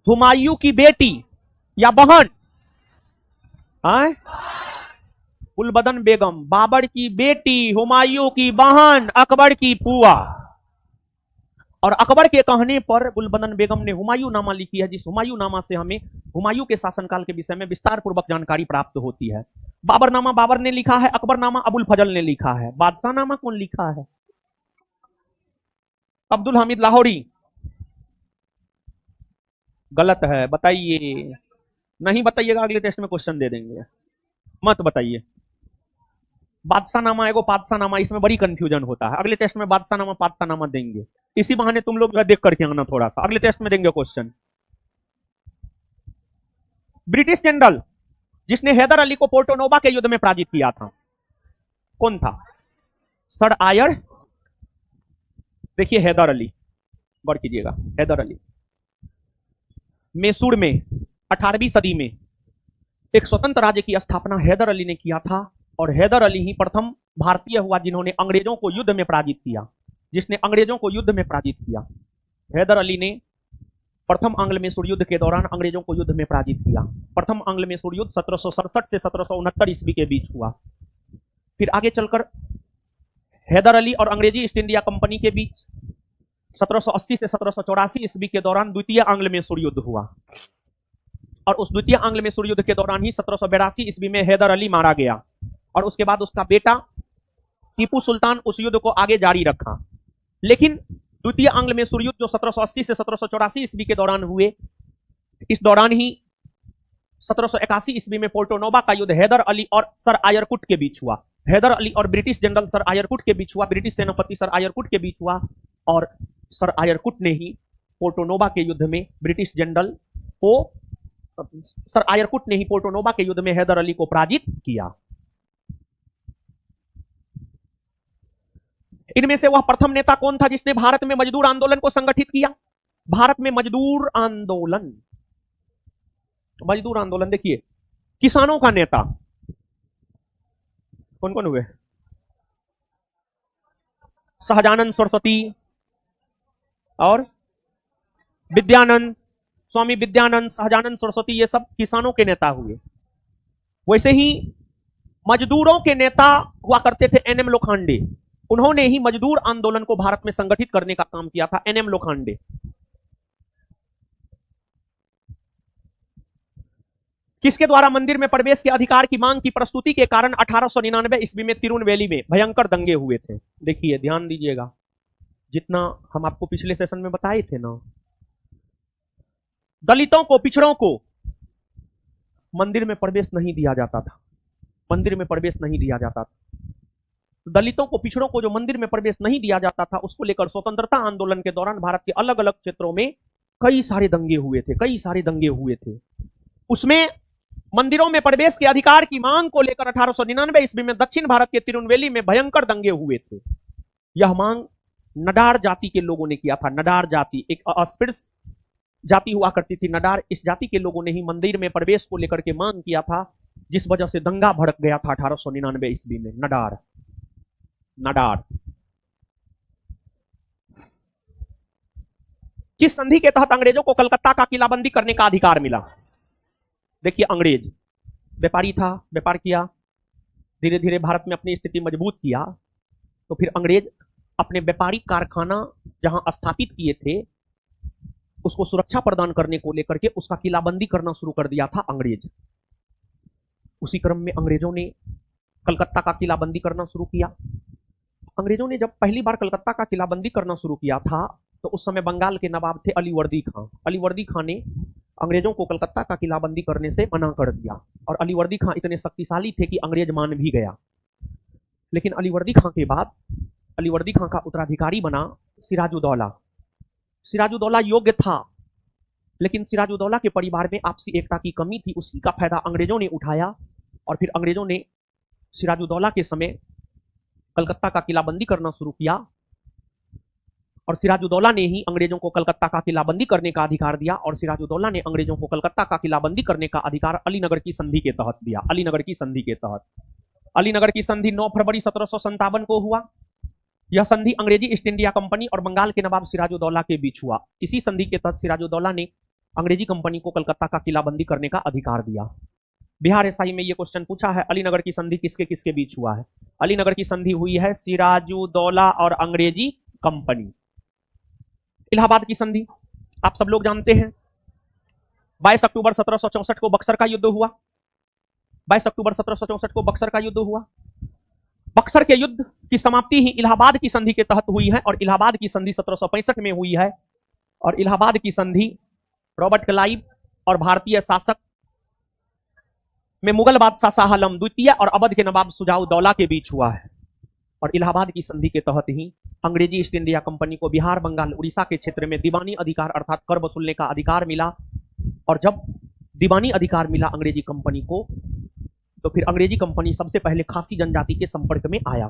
हुमायूं की बेटी या बहन? गुलबदन बेगम बाबर की बेटी, हुमायूं की बहन, अकबर की फूआ। और अकबर के कहने पर गुलबदन बेगम ने हुमायूं नामा लिखी है, जिस हुमायूं नामा से हमें हुमायूं के शासनकाल के विषय में विस्तार पूर्वक जानकारी प्राप्त होती है। बाबर नामा बाबर ने लिखा है, अकबर नामा अबुल फजल ने लिखा है। बादशाह नामा कौन लिखा है? अब्दुल हामिद लाहौरी। गलत है, बताइए। नहीं बताइएगा अगले टेस्ट में क्वेश्चन दे देंगे, मत बताइए। बादशाह नामा एगो पादशाह नामा, इसमें बड़ी कंफ्यूजन होता है। अगले टेस्ट में बादशाह नामा पादशाह नामा देंगे, इसी बहाने तुम लोग देख करके आना थोड़ा सा, अगले टेस्ट में देंगे क्वेश्चन। ब्रिटिश जनरल जिसने हैदर अली को पोर्टो नोवा के युद्ध में पराजित किया था, कौन था? सर आयर। देखिए हैदर अली, गौर कीजिएगा, हैदर अली मैसूर में 18वीं सदी में एक स्वतंत्र राज्य की स्थापना हैदर अली ने किया था। और हैदर अली ही प्रथम भारतीय हुआ जिन्होंने अंग्रेजों को युद्ध में पराजित किया, जिसने अंग्रेजों को युद्ध में पराजित किया। हैदर अली ने प्रथम आंग्ल मैसूर युद्ध के दौरान अंग्रेजों को युद्ध में पराजित किया। प्रथम आंग्ल मैसूर युद्ध 1767 से 1769 ईस्वी के बीच हुआ। फिर आगे चलकर हैदर अली और अंग्रेजी ईस्ट इंडिया कंपनी के बीच 1780 से 1784 ईस्वी के दौरान द्वितीय आंग्ल मैसूर युद्ध हुआ। और उस द्वितीय आंग्ल मैसूर युद्ध के दौरान ही 1782 ईस्वी में हैदर अली मारा गया। और उसके बाद उसका बेटा टीपू सुल्तान उस युद्ध को आगे जारी रखा। लेकिन द्वितीय आंग्ल मैसूर युद्ध जो 1780 से 1784 ईस्वी के दौरान हुए, इस दौरान ही 1781 ईस्वी में पोर्टो नोवा का युद्ध हैदर अली और सर आयरकुट के बीच हुआ। हैदर अली और ब्रिटिश जनरल सर आयरकुट के बीच हुआ, ब्रिटिश सेनापति सर आयरकुट के बीच हुआ। और सर आयरकुट ने ही पोर्टो नोवा के युद्ध में ब्रिटिश जनरल को, सर आयरकुट ने ही पोर्टो नोवा के युद्ध में हैदर अली को पराजित किया। इनमें से वह प्रथम नेता कौन था जिसने भारत में मजदूर आंदोलन को संगठित किया? भारत में मजदूर आंदोलन, मजदूर आंदोलन, देखिए किसानों का नेता कौन कौन हुए? सहजानंद सरस्वती और विद्यानंद, स्वामी विद्यानंद, सहजानंद सरस्वती, ये सब किसानों के नेता हुए। वैसे ही मजदूरों के नेता हुआ करते थे एनएम लोखंडे। उन्होंने ही मजदूर आंदोलन को भारत में संगठित करने का काम किया था, एनएम लोखंडे। किसके द्वारा मंदिर में प्रवेश के अधिकार की मांग की प्रस्तुति के कारण 1899 ईस्वी में तिरुनेलवेली में भयंकर दंगे हुए थे। देखिए, ध्यान दीजिएगा, जितना हम आपको पिछले सेशन में बताए थे ना, दलितों को, पिछड़ों को मंदिर में प्रवेश नहीं दिया जाता था, मंदिर में प्रवेश नहीं दिया जाता था। दलितों को, पिछड़ों को जो मंदिर में प्रवेश नहीं दिया जाता था, उसको लेकर स्वतंत्रता आंदोलन के दौरान भारत के अलग अलग क्षेत्रों में कई सारे दंगे हुए थे, कई सारे दंगे हुए थे। उसमें मंदिरों में प्रवेश के अधिकार की मांग को लेकर 1899 ईस्वी में दक्षिण भारत के तिरुनेलवेली में भयंकर दंगे हुए थे। यह मांग नडार जाति के लोगों ने किया था। नडार जाति एक अस्पृश्य जाति हुआ करती थी, नडार, इस जाति के लोगों ने ही मंदिर में प्रवेश को लेकर के मांग किया था, जिस वजह से दंगा भड़क गया था 1899 ईस्वी में। नडार, नडार किस संधि के तहत अंग्रेजों को कलकत्ता का किलाबंदी करने का अधिकार मिला? देखिए, अंग्रेज व्यापारी था, व्यापार किया, धीरे धीरे भारत में अपनी स्थिति मजबूत किया, तो फिर अंग्रेज अपने व्यापारिक कारखाना जहां स्थापित किए थे, उसको सुरक्षा प्रदान करने को लेकर के उसका किलाबंदी करना शुरू कर दिया था अंग्रेज। उसी क्रम में अंग्रेजों ने कलकत्ता का किलाबंदी करना शुरू किया। अंग्रेजों ने जब पहली बार कलकत्ता का किलाबंदी करना शुरू किया था, तो उस समय बंगाल के नवाब थे अलीवर्दी खां। अलीवर्दी खां ने अंग्रेजों को कलकत्ता का किलाबंदी करने से मना कर दिया, और अलीवर्दी खां इतने शक्तिशाली थे कि अंग्रेज मान भी गया। लेकिन अलीवर्दी खां के बाद अलीवर्दी खां का उत्तराधिकारी बना सिराजुद्दौला। सिराजुद्दौला योग्य था, लेकिन सिराजुद्दौला के परिवार में आपसी एकता की कमी थी, उसी का फायदा अंग्रेजों ने उठाया, और फिर अंग्रेजों ने सिराजुद्दौला के समय कलकत्ता का किलाबंदी करना शुरू किया, और सिराजुद्दौला ने ही अंग्रेजों को कलकत्ता का किलाबंदी करने का अधिकार दिया, और सिराजुद्दौला ने अंग्रेजों को कलकत्ता का किलाबंदी करने का अधिकार अलीनगर की संधि के तहत दिया। अलीनगर की संधि के तहत, अलीनगर की संधि 9 फरवरी 1757 को हुआ। यह संधि अंग्रेजी ईस्ट इंडिया कंपनी और बंगाल के नवाब सिराजुद्दौला के बीच हुआ। इसी संधि के तहत सिराजुद्दौला ने अंग्रेजी कंपनी को कलकत्ता का किलाबंदी करने का अधिकार दिया। बिहार एसआई में यह क्वेश्चन पूछा है, अलीनगर की संधि किसके किसके बीच हुआ है? अलीनगर की संधि हुई है सिराजुद्दौला और अंग्रेजी कंपनी। इलाहाबाद की संधि आप सब लोग जानते हैं, 22 अक्टूबर 1764 को बक्सर का युद्ध हुआ। 22 अक्टूबर 1764 को बक्सर का युद्ध हुआ। बक्सर के युद्ध की समाप्ति ही इलाहाबाद की संधि के तहत हुई है, और इलाहाबाद की संधि 1765 में हुई है। और इलाहाबाद की संधि रॉबर्ट क्लाइव और भारतीय शासक में मुगल बादशाह शाह आलम द्वितीय और अवध के नवाब शुजाउद्दौला के बीच हुआ है। और इलाहाबाद की संधि के तहत ही अंग्रेजी ईस्ट इंडिया कंपनी को बिहार, बंगाल, उड़ीसा के क्षेत्र में दीवानी अधिकार अर्थात कर वसूलने का अधिकार मिला। और जब दीवानी अधिकार मिला अंग्रेजी कंपनी को, तो फिर अंग्रेजी कंपनी सबसे पहले खासी जनजाति के संपर्क में आया।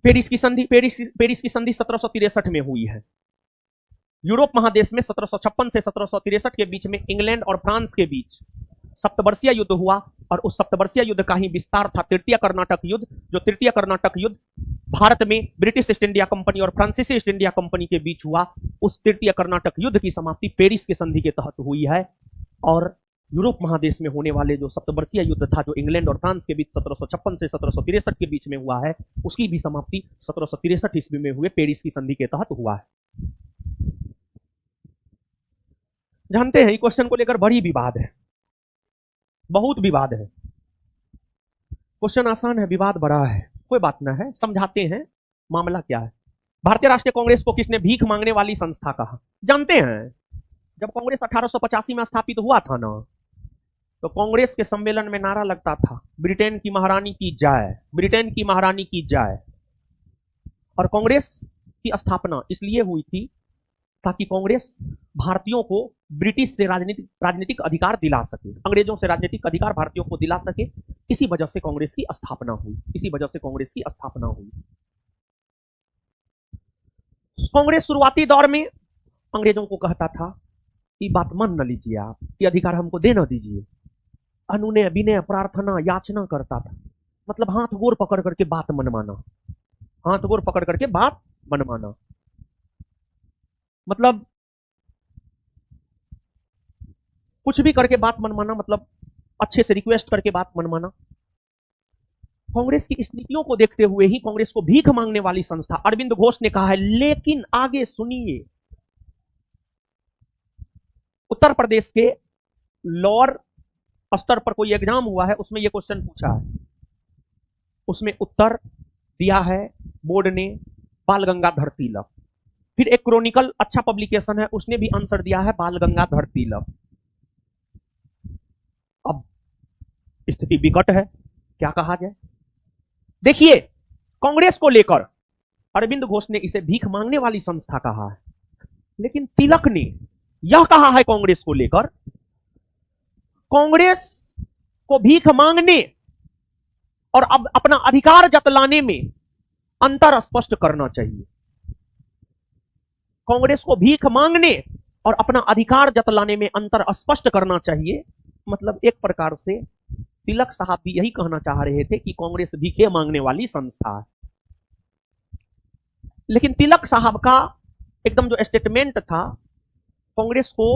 पेरिस की संधि, पेरिस की संधि 1763 में हुई है। यूरोप महादेश में 1756 से 1763 के बीच में इंग्लैंड और फ्रांस के बीच सप्तवर्षीय युद्ध हुआ, और उस सप्तवर्षीय युद्ध का ही विस्तार था तृतीय कर्नाटक युद्ध। जो तृतीय कर्नाटक युद्ध भारत में ब्रिटिश ईस्ट इंडिया कंपनी और फ्रांसीसी ईस्ट इंडिया कंपनी के बीच हुआ, उस तृतीय कर्नाटक युद्ध की समाप्ति पेरिस की संधि के तहत हुई है। और यूरोप महादेश में होने वाले जो सप्तवर्षीय युद्ध था, जो इंग्लैंड और फ्रांस के बीच 1756 से 1763 के बीच में हुआ है, उसकी भी समाप्ति 1763 ईस्वी में हुए पेरिस की संधि के तहत हुआ है। जानते हैं, क्वेश्चन को लेकर बड़ी विवाद है, बहुत विवाद है। क्वेश्चन आसान है, विवाद बड़ा है, कोई बात ना है, समझाते हैं मामला क्या है। भारतीय राष्ट्रीय कांग्रेस को किसने भीख मांगने वाली संस्था कहा? जानते हैं, जब कांग्रेस 1885 में स्थापित हुआ था ना, तो कांग्रेस के सम्मेलन में नारा लगता था, ब्रिटेन की महारानी की जय, ब्रिटेन की महारानी की जय। और कांग्रेस की स्थापना इसलिए हुई थी ताकि कांग्रेस भारतीयों को ब्रिटिश से राजनीतिक अधिकार दिला सके, अंग्रेजों से राजनीतिक अधिकार भारतीयों को दिला सके। इसी वजह से कांग्रेस की स्थापना हुई, इसी वजह से कांग्रेस की स्थापना हुई। कांग्रेस शुरुआती दौर में अंग्रेजों को कहता था, ये बात मान न लीजिए, आप ये अधिकार हमको दे न दीजिए। अनुनय, विनय, प्रार्थना, याचना करता था, मतलब हाथ गोर पकड़ करके बात मनवाना, हाथ गोर पकड़ करके बात मनवाना। मतलब कुछ भी करके बात मनवाना, मतलब अच्छे से रिक्वेस्ट करके बात मनवाना। कांग्रेस की इस नीतियों को देखते हुए ही कांग्रेस को भीख मांगने वाली संस्था अरविंद घोष ने कहा है। लेकिन आगे सुनिए, उत्तर प्रदेश के लोअर स्तर पर कोई एग्जाम हुआ है, उसमें यह क्वेश्चन पूछा है, उसमें उत्तर दिया है बोर्ड ने बाल गंगाधर तिलक। फिर एक क्रॉनिकल अच्छा पब्लिकेशन है, उसने भी आंसर दिया है बाल गंगाधर तिलक। अब स्थिति विकट है, क्या कहा जाए। देखिए, कांग्रेस को लेकर अरविंद घोष ने इसे भीख मांगने वाली संस्था कहा है, लेकिन तिलक ने यह कहा है कांग्रेस को लेकर, कांग्रेस को भीख मांगने और अब अपना अधिकार जतलाने में अंतर स्पष्ट करना चाहिए। कांग्रेस को भीख मांगने और अपना अधिकार जतलाने में अंतर स्पष्ट करना चाहिए। मतलब एक प्रकार से तिलक साहब भी यही कहना चाह रहे थे कि कांग्रेस भीखे मांगने वाली संस्था है। लेकिन तिलक साहब का एकदम जो स्टेटमेंट था, कांग्रेस को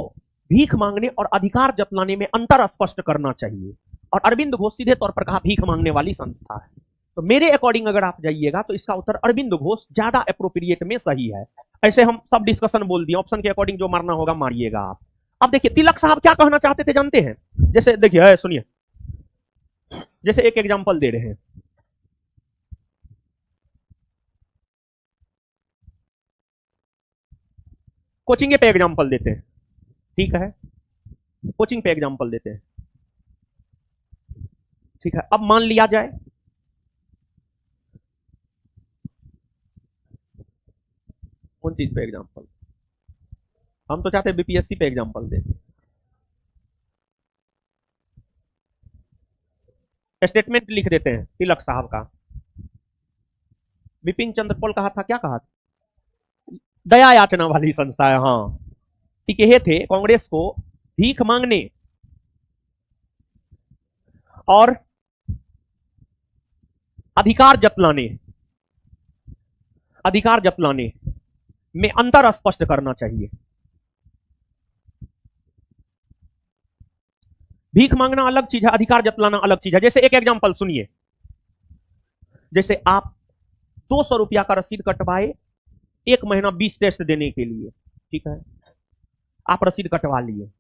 भीख मांगने और अधिकार जतलाने में अंतर स्पष्ट करना चाहिए, और अरविंद घोष सीधे तौर पर कहा भीख मांगने वाली संस्था है। तो मेरे अकॉर्डिंग अगर आप जाइएगा तो इसका उत्तर अरविंद घोष ज्यादा अप्रोप्रिएट में सही है। ऐसे हम सब डिस्कशन बोल दिए, ऑप्शन के अकॉर्डिंग जो मारना होगा मारिएगा आप। अब देखिए तिलक साहब क्या कहना चाहते थे जानते हैं? जैसे देखिए, सुनिए, जैसे एक एग्जांपल दे रहे हैं, कोचिंग पे एग्जांपल देते हैं, ठीक है, कोचिंग पे एग्जांपल देते हैं, ठीक है। अब मान लिया जाए कौन चीज पे एग्जांपल, हम तो चाहते हैं बीपीएससी पे एग्जांपल दें। स्टेटमेंट लिख देते हैं तिलक साहब का। विपिन चंद्र पॉल कहा था, क्या कहा था? दया याचना वाली संस्था है, हाँ, ठीक है। थे कांग्रेस को भीख मांगने और अधिकार जतलाने में अंतर स्पष्ट करना चाहिए। भीख मांगना अलग चीज है, अधिकार जतलाना अलग चीज है। जैसे एक एग्जांपल सुनिए, जैसे आप 200 रुपया का रसीद कटवाए 1 महीना 20 टेस्ट देने के लिए, ठीक है, आप रसीद कटवा लिए,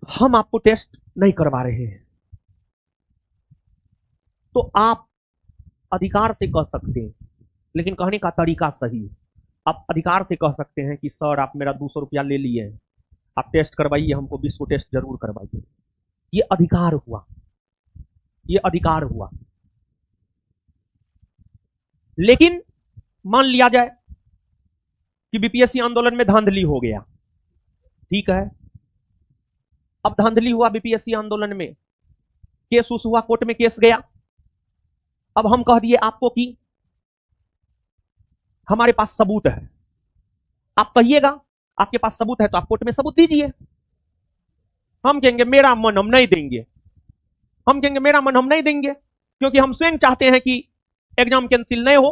हम आपको टेस्ट नहीं करवा रहे हैं, तो आप अधिकार से कह सकते हैं, लेकिन कहने का तरीका सही है। आप अधिकार से कह सकते हैं कि सर आप मेरा 200 रुपया ले लिए हैं, आप टेस्ट करवाइए, हमको 20 को टेस्ट जरूर करवाइए। ये अधिकार हुआ, ये अधिकार हुआ। लेकिन मान लिया जाए कि बीपीएससी आंदोलन में धांधली हो गया, ठीक है, अब धांधली हुआ बीपीएससी आंदोलन में, केस उस हुआ, कोर्ट में केस गया। अब हम कह दिए आपको कि हमारे पास सबूत है, आप कहिएगा आपके पास सबूत है तो आप कोर्ट में सबूत दीजिए। हम कहेंगे मेरा मन हम नहीं देंगे, हम कहेंगे मेरा मन हम नहीं देंगे, क्योंकि हम स्वयं चाहते हैं कि एग्जाम कैंसिल नहीं हो,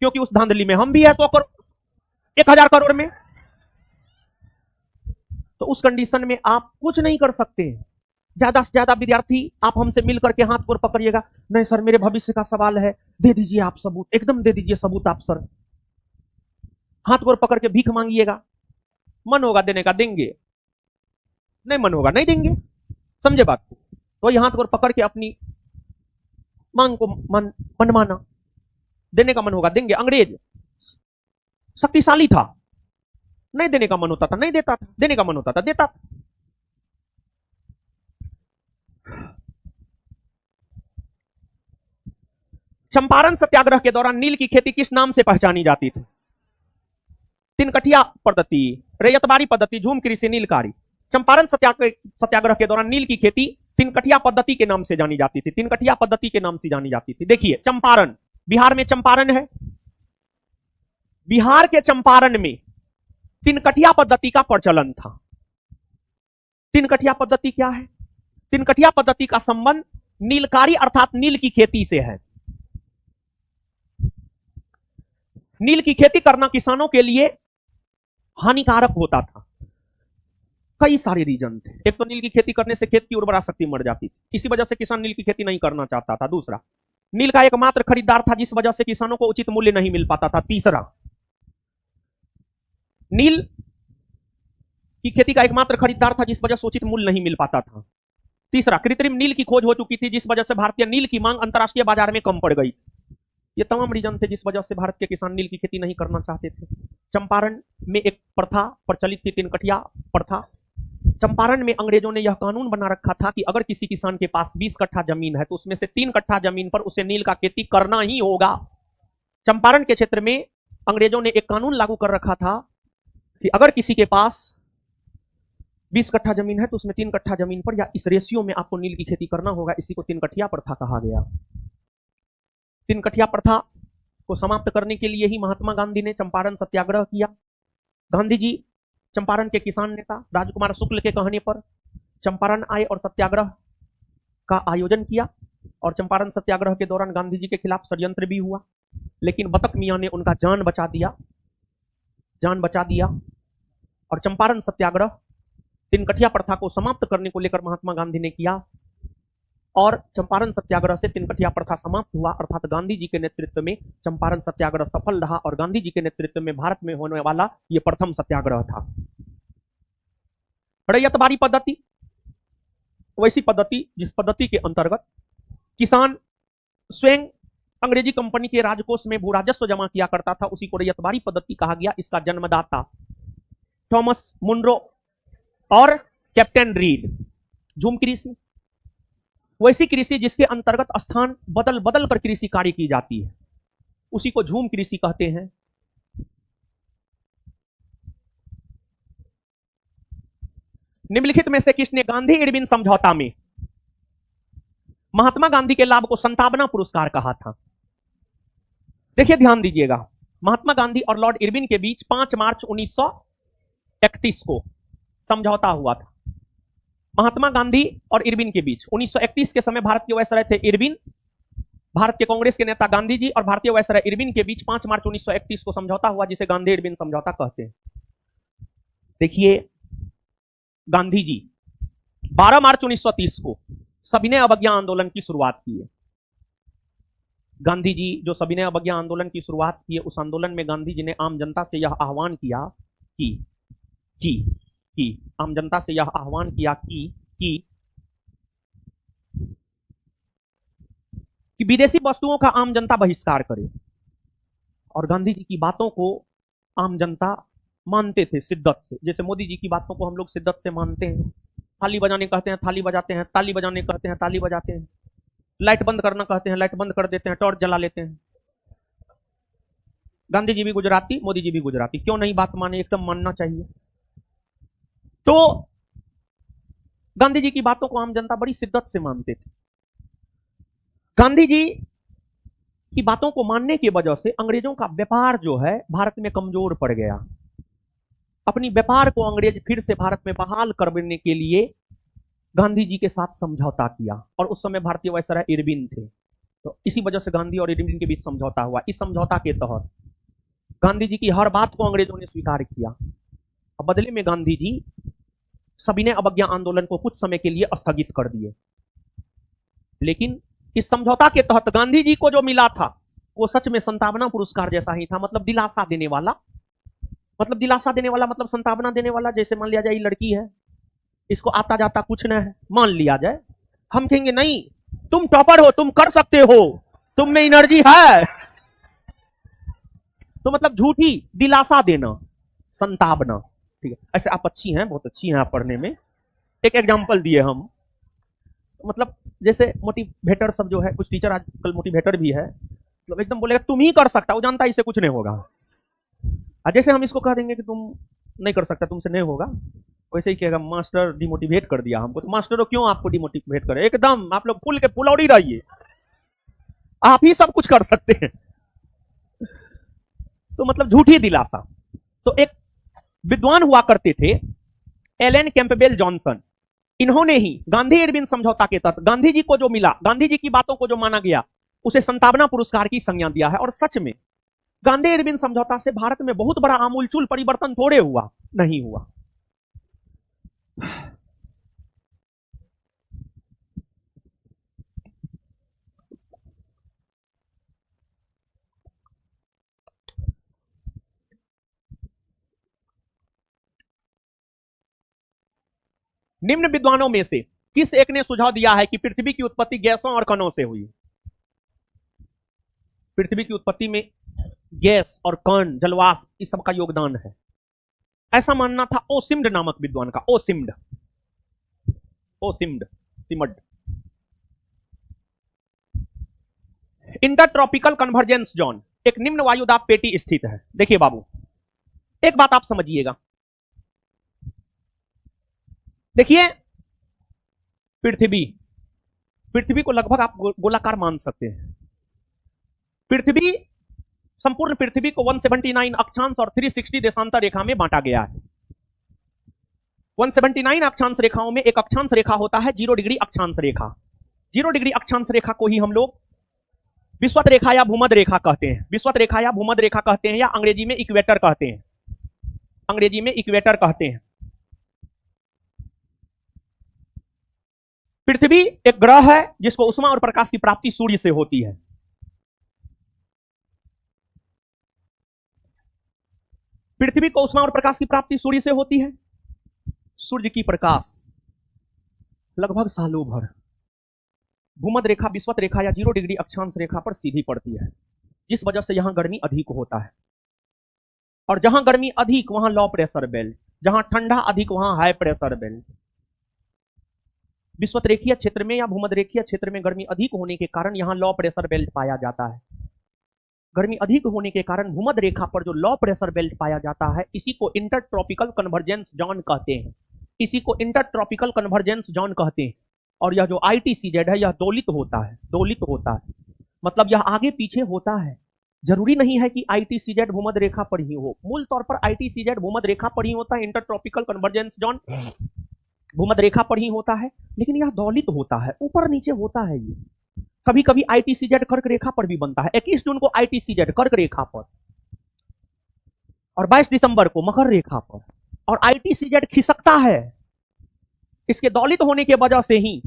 क्योंकि उस धांधली में हम भी है 100 करोड़ 1000 करोड़ में। तो उस कंडीशन में आप कुछ नहीं कर सकते। ज्यादा से ज्यादा विद्यार्थी आप हमसे मिलकर के हाथ को पकड़िएगा, नहीं सर मेरे भविष्य का सवाल है, दे दीजिए आप सबूत, एकदम दे दीजिए सबूत आप सर। हाथ को पकड़ के भीख मांगिएगा, मन होगा देने का देंगे, नहीं मन होगा नहीं देंगे, समझे बात को। तो ये हाथ को पकड़ के अपनी मांग को मनमाना, देने का मन होगा देंगे। अंग्रेज शक्तिशाली था, नहीं देने का मन होता था नहीं देता था, देने का मन होता था देता था। चंपारण सत्याग्रह के दौरान नील की खेती किस नाम से पहचानी जाती थी? तिनकठिया पद्धति, रैयतबाड़ी पद्धति, झूम कृषि, नीलकारी। चंपारण सत्याग्रह के दौरान नील की खेती तिनकठिया पद्धति के नाम से जानी जाती थी, तिनकठिया पद्धति के नाम से जानी जाती थी। देखिए चंपारण, बिहार में चंपारण है, बिहार के चंपारण में तिनकठिया पद्धति का प्रचलन था। तिनकठिया पद्धति क्या है? तिनकठिया पद्धति का संबंध नीलकारी अर्थात नील की खेती से है। नील की खेती करना किसानों के लिए हानिकारक होता था, कई सारे रीजन थे। एक तो नील की खेती करने से खेत की उर्वरा शक्ति मर जाती थी, इसी वजह से किसान नील की खेती नहीं करना चाहता था। दूसरा, नील का एकमात्र खरीदार था जिस वजह से किसानों को उचित मूल्य नहीं मिल पाता था। तीसरा, नील की खेती का एकमात्र खरीदार था जिस वजह से उचित मूल्य नहीं मिल पाता था। तीसरा, कृत्रिम नील की खोज हो चुकी थी जिस वजह से भारतीय नील की मांग अंतरराष्ट्रीय बाजार में कम पड़ गई। ये तमाम रीजन थे जिस वजह से भारत के किसान नील की खेती नहीं करना चाहते थे। चंपारण में एक प्रथा प्रचलित थी, 3 कठिया प्रथा। चंपारण में अंग्रेजों ने यह कानून बना रखा था कि अगर किसी किसान के पास 20 कट्ठा जमीन है तो उसमें से 3 कट्ठा जमीन पर उसे नील का खेती करना ही होगा। चंपारण के क्षेत्र में अंग्रेजों ने एक कानून लागू कर रखा था कि अगर किसी के पास 20 कट्ठा जमीन है तो उसमें 3 कट्ठा जमीन पर या इस रेशियो में आपको नील की खेती करना होगा। इसी को 3 कठिया प्रथा कहा गया। 3 कठिया प्रथा को समाप्त करने के लिए ही महात्मा गांधी ने चंपारण सत्याग्रह किया। गांधी जी चंपारण के किसान नेता राजकुमार शुक्ल के कहने पर चंपारण आए और सत्याग्रह का आयोजन किया। और चंपारण सत्याग्रह के दौरान गांधी जी के खिलाफ षड्यंत्र भी हुआ, लेकिन बतक मियां ने उनका जान बचा दिया। और चंपारण सत्याग्रह 3 कठिया प्रथा को समाप्त करने को लेकर महात्मा गांधी ने किया और चंपारण सत्याग्रह से 3 कठिया प्रथा समाप्त हुआ। अर्थात गांधी जी के नेतृत्व में चंपारण सत्याग्रह सफल रहा और गांधी जी के नेतृत्व में भारत में होने वाला यह प्रथम सत्याग्रह था। रैयतबारी पद्धति वैसी पद्धति जिस पद्धति के अंतर्गत किसान स्वयं अंग्रेजी कंपनी के राजकोष में भू राजस्व जमा किया करता था, उसी को रैयतबारी पद्धति कहा गया। इसका जन्मदाता थॉमस मुनरो और कैप्टन रीड। झूम कृषि वैसी कृषि जिसके अंतर्गत स्थान बदल बदल कर कृषि कार्य की जाती है, उसी को झूम कृषि कहते हैं। निम्नलिखित में से किसने गांधी इरविन समझौता में महात्मा गांधी के लाभ को संतावना पुरस्कार कहा था? देखिए, ध्यान दीजिएगा। महात्मा गांधी और लॉर्ड इरविन के बीच 5 मार्च 1931 को समझौता हुआ था। महात्मा गांधी और इरविन के बीच 1931 के समय भारत के वायसराय थे इरविन, भारत के कांग्रेस के नेता गांधी जी और भारतीय वायसराय इरविन के बीच 5 मार्च 1931 को समझौता हुआ, जिसे गांधी इरविन समझौता कहते हैं। देखिए, गांधी जी 12 मार्च 1930 को सविनय अवज्ञा आंदोलन की शुरुआत की है। गांधी जी जो सविनय अवज्ञा आंदोलन की शुरुआत की है, उस आंदोलन में गांधी जी ने आम जनता से यह आह्वान किया कि विदेशी वस्तुओं का आम जनता बहिष्कार करे। और गांधी जी की बातों को आम जनता मानते थे शिद्दत से। जैसे मोदी जी की बातों को हम लोग शिद्दत से मानते हैं। थाली बजाने कहते हैं, थाली बजाते हैं। ताली बजाने कहते हैं, ताली बजाते हैं। लाइट बंद करना कहते हैं, लाइट बंद कर देते हैं, टॉर्च जला लेते हैं। गांधी जी भी गुजराती, मोदी जी भी गुजराती, क्यों नहीं बात माने? एकदम मानना चाहिए। तो गांधी जी की बातों को आम जनता बड़ी शिद्दत से मानते थे। गांधी जी की बातों को मानने की वजह से अंग्रेजों का व्यापार जो है भारत में कमजोर पड़ गया। अपनी व्यापार को अंग्रेज फिर से भारत में बहाल करने के लिए गांधी जी के साथ समझौता किया। और उस समय भारतीय वायसराय इरविन थे, तो इसी वजह से गांधी और इरविन के बीच समझौता हुआ। इस समझौता के तहत गांधी जी की हर बात को अंग्रेजों ने स्वीकार किया और बदले में गांधी जी सविनय अवज्ञा आंदोलन को कुछ समय के लिए स्थगित कर दिए। लेकिन इस समझौता के तहत गांधी जी को जो मिला था वो सच में संतावना पुरस्कार जैसा ही था। मतलब दिलासा देने वाला, मतलब संतावना देने वाला। जैसे मान लिया जाए लड़की है, इसको आता जाता कुछ न है, मान लिया जाए, हम कहेंगे नहीं तुम टॉपर हो, तुम कर सकते हो, तुम में एनर्जी है। तो मतलब झूठी दिलासा देना, संतावना। ठीक है, ऐसे आप अच्छी हैं, बहुत अच्छी हैं आप पढ़ने में। एक एग्जांपल दिए हम, मतलब जैसे मोटिवेटर सब जो है, कुछ टीचर आजकल मोटिवेटर भी है, मतलब एकदम बोलेगा तुम ही कर सकता, वो जानता है इससे कुछ नहीं होगा। जैसे हम इसको कह देंगे कि तुम नहीं कर सकता, तुमसे नहीं होगा, वैसे ही कहेगा मास्टर डिमोटिवेट कर दिया हमको। तो मास्टरों क्यों आपको डिमोटिवेट करे? एकदम आप लोग फुल के फुलौड़ी रहिए, आप ही सब कुछ कर सकते हैं। तो मतलब झूठी दिलासा। तो एक विद्वान हुआ करते थे एलन कैंपबेल जॉनसन, इन्होंने ही गांधी इरविन समझौता के तहत गांधी जी को जो मिला, गांधी जी की बातों को जो माना गया, उसे संतावना पुरस्कार की संज्ञा दिया है। और सच में गांधी इरविन समझौता से भारत में बहुत बड़ा आमूलचूल परिवर्तन थोड़े हुआ, नहीं हुआ। निम्न विद्वानों में से किस एक ने सुझाव दिया है कि पृथ्वी की उत्पत्ति गैसों और कणों से हुई? पृथ्वी की उत्पत्ति में गैस और कण, जलवाष्प, इस सब का योगदान है, ऐसा मानना था ओसिम्ड नामक विद्वान का। ओसिम्ड, सिमड। इंटरट्रॉपिकल कन्वर्जेंस जोन, एक निम्न वायुदाब पेटी स्थित है। देखिए बाबू, एक बात आप समझिएगा। देखिए पृथ्वी को लगभग आप गोलाकार मान सकते हैं। पृथ्वी, संपूर्ण पृथ्वी को 179 अक्षांश और 360 देशांतर रेखा में बांटा गया है। 179 अक्षांश रेखाओं में एक अक्षांश रेखा होता है 0 डिग्री अक्षांश रेखा। 0 डिग्री अक्षांश रेखा को ही हम लोग विषुवत रेखा या भूमध्य रेखा कहते हैं। विषुवत रेखा या भूमध्य रेखा कहते हैं, या अंग्रेजी में इक्वेटर कहते हैं। अंग्रेजी में इक्वेटर कहते हैं। पृथ्वी एक ग्रह है जिसको उष्मा और प्रकाश की प्राप्ति सूर्य से होती है। पृथ्वी को उष्मा और प्रकाश की प्राप्ति सूर्य से होती है। सूर्य की प्रकाश लगभग सालों भर भूमध्य रेखा, विषुवत रेखा या 0 डिग्री अक्षांश रेखा पर सीधी पड़ती है, जिस वजह से यहां गर्मी अधिक होता है। और जहां गर्मी अधिक वहां लो प्रेशर बेल्ट, जहां ठंडा अधिक वहां हाई प्रेशर बेल्ट। विषुवत रेखीय क्षेत्र में या भूमध्य रेखीय क्षेत्र में गर्मी अधिक होने के कारण यहां लो प्रेशर बेल्ट पाया जाता है। गर्मी अधिक होने के कारण भूमध्य रेखा पर जो लो प्रेशर बेल्ट पाया जाता है, इसी को इंटरट्रॉपिकल कन्वर्जेंस जोन कहते हैं। इसी को इंटरट्रॉपिकल कन्वर्जेंस जोन कहते हैं। और यह जो ITCZ है, यह दोलित होता है। दोलित होता है मतलब यह आगे पीछे होता है। जरूरी नहीं है कि ITCZ भूमध्य रेखा पर ही हो। मूल तौर पर ITCZ भूमध्य रेखा पर ही होता है। इंटरट्रॉपिकल कन्वर्जेंस जोन भूमध्य रेखा पर ही होता है, लेकिन यह दौलित होता है, ऊपर नीचे होता है। ये कभी कभी ITCZ कर्क रेखा पर भी बनता है। 21 जून को ITCZ कर्क रेखा पर और 22 दिसंबर को मकर रेखा पर। और ITCZ खिसकता है। इसके दौलित होने के वजह से ही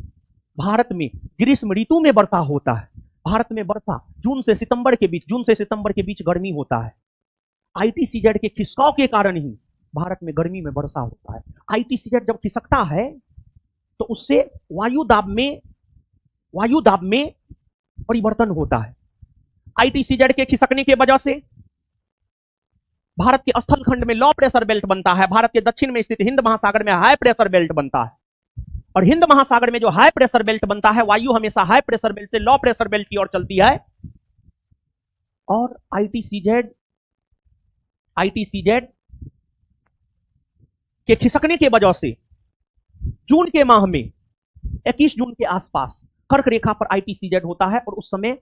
भारत में ग्रीष्म ऋतु में वर्षा होता है। भारत में वर्षा जून से सितंबर के बीच गर्मी होता है। ITCZ के खिसकाव के कारण ही भारत में गर्मी में वर्षा होता है। ITCZ जब खिसकता है तो उससे वायुदाब में परिवर्तन होता है। ITCZ के खिसकने के वजह से भारत के स्थल खंड में लो प्रेशर बेल्ट बनता है। भारत के दक्षिण में स्थित हिंद महासागर में हाई प्रेशर बेल्ट बनता है। और हिंद महासागर में जो हाई प्रेशर बेल्ट बनता है, वायु हमेशा हाई प्रेशर बेल्ट से लो प्रेशर बेल्ट की ओर चलती है। और ITCZ के खिसकने के वजह से जून के माह में 21 जून के आसपास कर्क रेखा पर ITCZ होता है। और उस समय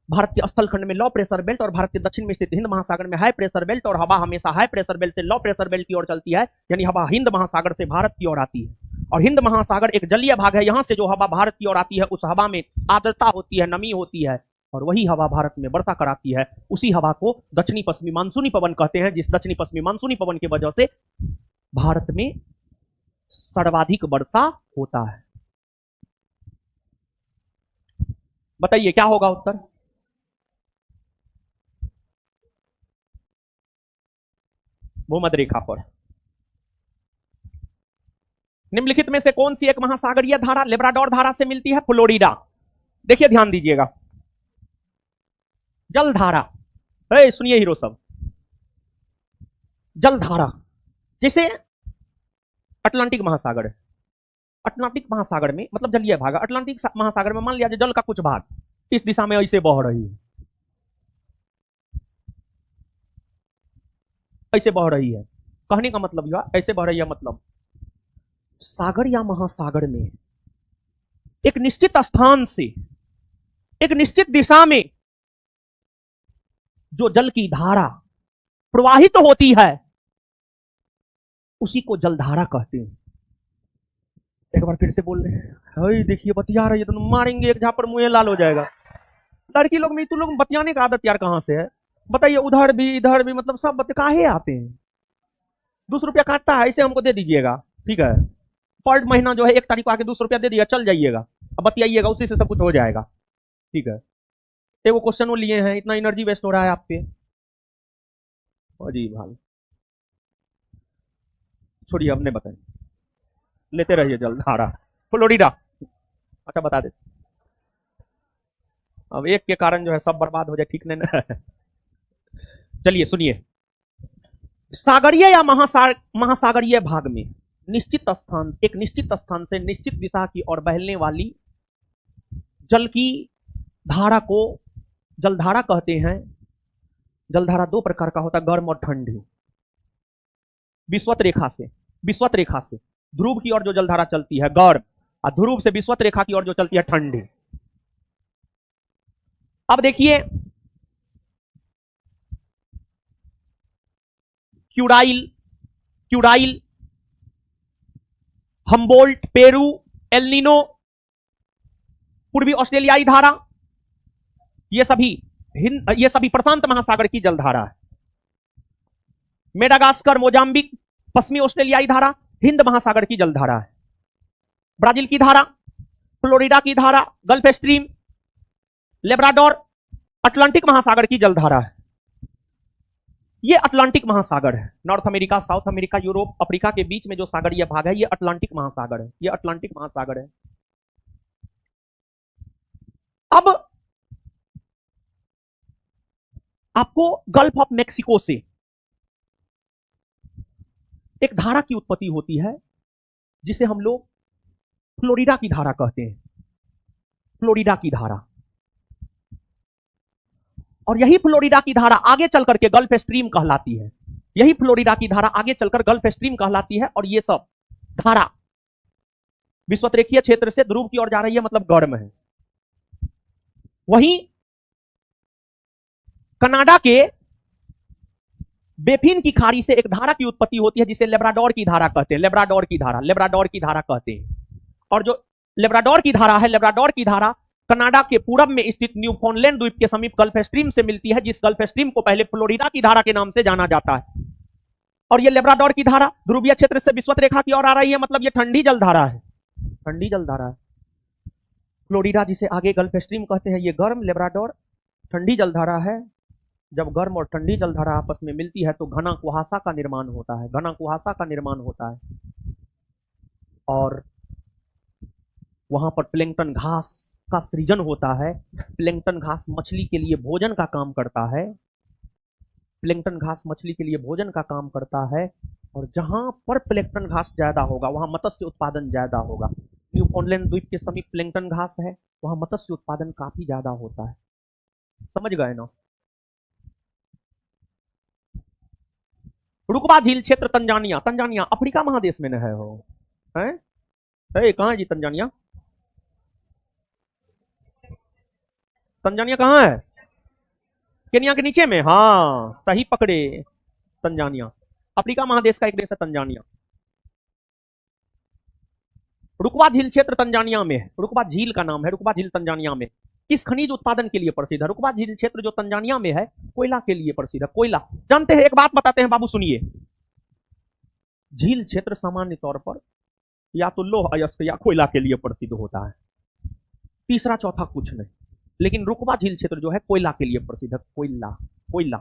भारत के स्थल खंड में लो प्रेशर बेल्ट और भारत के दक्षिण में स्थित हिंद महासागर में हाई प्रेशर बेल्ट, और हवा हमेशा हाई प्रेशर बेल्ट से लो प्रेशर बेल्ट की ओर चलती है। यानी हवा हिंद महासागर से भारत की ओर आती है। और हिंद महासागर एक जलीय भाग है। यहां से जो हवा भारत की ओर आती है, उस हवा में आर्द्रता होती है, नमी होती है, और वही हवा भारत में वर्षा कराती है। उसी हवा को दक्षिणी पश्चिमी मानसूनी पवन कहते हैं, जिस दक्षिणी पश्चिमी मानसूनी पवन की वजह से भारत में सर्वाधिक वर्षा होता है। बताइए क्या होगा उत्तर? भूमध्य रेखा पर। निम्नलिखित में से कौन सी एक महासागरीय धारा लेब्राडोर धारा से मिलती है? फ्लोरिडा। देखिए ध्यान दीजिएगा, जल धारा, सुनिए हीरो सब, जल धारा जैसे अटलांटिक महासागर है। अटलांटिक महासागर में मतलब जलीय भाग, अटलांटिक महासागर में मान लिया जल का कुछ भाग इस दिशा में ऐसे बह रही है, ऐसे बह रही है। कहने का मतलब यह ऐसे बह रही है, मतलब सागर या महासागर में एक निश्चित स्थान से एक निश्चित दिशा में जो जल की धारा प्रवाहित होती है, उसी को जलधारा कहते हैं। एक बार फिर से बोल रहे हैं, देखिए बतिया रही है तो मारेंगे एक झापड़, मुंह लाल हो जाएगा। लड़की लोग में, तू लोग बतियाने का आदत यार कहां से है? बताइए, उधर भी इधर भी, मतलब सब काहे आते हैं? 200 रुपया काटता है, ऐसे हमको दे दीजिएगा, ठीक है? पर महीना जो है 1 तारीख को आके 200 रुपया दे दिया, चल जाइएगा, अब बतियाइएगा, उसी से सब कुछ हो जाएगा, ठीक है? वो क्वेश्चन वो लिए हैं, इतना एनर्जी वेस्ट हो रहा है आप पे। अजीब हाल, छोड़िए, अब नहीं बताएं। लेते रहिए जलधारा। फ्लोरिडा, अच्छा बता दे। अब एक के कारण जो है सब बर्बाद हो जाए, ठीक नहीं ना। चलिए सुनिए, सागरीय या महासागरीय भाग में निश्चित स्थान, एक निश्चित स्थान से निश्चित दिशा की ओर बहने वाली जल की धारा को जलधारा कहते हैं। जलधारा दो प्रकार का होता है, गर्म और ठंडी। विषुवत रेखा से ध्रुव की ओर जो जलधारा चलती है गर्म, और ध्रुव से विषुवत रेखा की ओर जो चलती है ठंडी। अब देखिए, क्यूडाइल, हम्बोल्ट, पेरू, एल्निनो, पूर्वी ऑस्ट्रेलियाई धारा, ये सभी प्रशांत महासागर की जलधारा है। मेडागास्कर, मोजाम्बिक, पश्चिमी ऑस्ट्रेलियाई धारा हिंद महासागर की जलधारा है। ब्राजील की धारा, फ्लोरिडा की धारा, गल्फ स्ट्रीम, लेब्राडोर, अटलांटिक महासागर की जलधारा है। ये अटलांटिक महासागर है। North America, south America, Europe, Africa के बीच में जो सागरीय भाग है ये अटलांटिक महासागर है। ये अटलांटिक महासागर है। अब आपको गल्फ ऑफ मेक्सिको से एक धारा की उत्पत्ति होती है जिसे हम लोग फ्लोरिडा की धारा कहते हैं। फ्लोरिडा की धारा, और यही फ्लोरिडा की धारा आगे चलकर के गल्फ स्ट्रीम कहलाती है। यही फ्लोरिडा की धारा आगे चलकर गल्फ स्ट्रीम कहलाती है। और ये सब धारा विषुवतरेखीय क्षेत्र से ध्रुव की ओर जा रही है, मतलब गर्म है। वहीं कनाडा के बेफिन की खाड़ी से एक धारा की उत्पत्ति होती है जिसे लेब्राडोर की धारा कहते हैं। लेब्राडोर की धारा कहते हैं। और जो लेब्राडोर की धारा है, लेब्राडोर की धारा कनाडा के पूरब में स्थित न्यूफाउंडलैंड द्वीप के समीप गल्फ स्ट्रीम से मिलती है, जिस गल्फ स्ट्रीम को पहले फ्लोरिडा की धारा के नाम से जाना जाता है। और ये लेब्राडोर की धारा ध्रुवीय क्षेत्र से विषुवत रेखा की ओर आ रही है, मतलब ये ठंडी जलधारा है। ठंडी जलधारा है। फ्लोरिडा जिसे आगे गल्फ स्ट्रीम कहते हैं, ये गर्म, लेब्राडोर ठंडी जलधारा है। जब गर्म और ठंडी जलधारा आपस में मिलती है तो घना कुहासा का निर्माण होता है। घना कुहासा का निर्माण होता है और वहां पर प्लैंकटन घास का सृजन होता है। प्लैंकटन घास मछली के लिए भोजन का काम करता है। प्लैंकटन घास मछली के लिए भोजन का काम करता है। और जहां पर प्लैंकटन घास ज्यादा होगा वहां मत्स्य उत्पादन ज्यादा होगा। न्यूफाउंडलैंड द्वीप के समीप प्लैंकटन घास है, वहां मत्स्य उत्पादन काफी ज्यादा होता है। समझ गए ना? रुकबा झील क्षेत्र तंजानिया, तंजानिया अफ्रीका महादेश में न है? हो है? कहां है जी तंजानिया? तंजानिया कहां है? केनिया के नीचे में। हाँ सही पकड़े, तंजानिया अफ्रीका महादेश का एक देश है तंजानिया। रुकबा झील क्षेत्र तंजानिया में है। रुकबा झील का नाम है, रुकबा झील तंजानिया में। किस खनिज उत्पादन के लिए प्रसिद्ध है? रुकबा झील क्षेत्र जो तंजानिया में है कोयला के लिए प्रसिद्ध है। कोयला जानते हैं? एक बात बताते हैं बाबू, सुनिए। झील क्षेत्र सामान्य तौर पर या तो लौह अयस्क या कोयला के लिए प्रसिद्ध होता है, तीसरा चौथा कुछ नहीं। लेकिन रुकबा झील क्षेत्र जो है कोयला के लिए प्रसिद्ध है। कोयला, कोयला।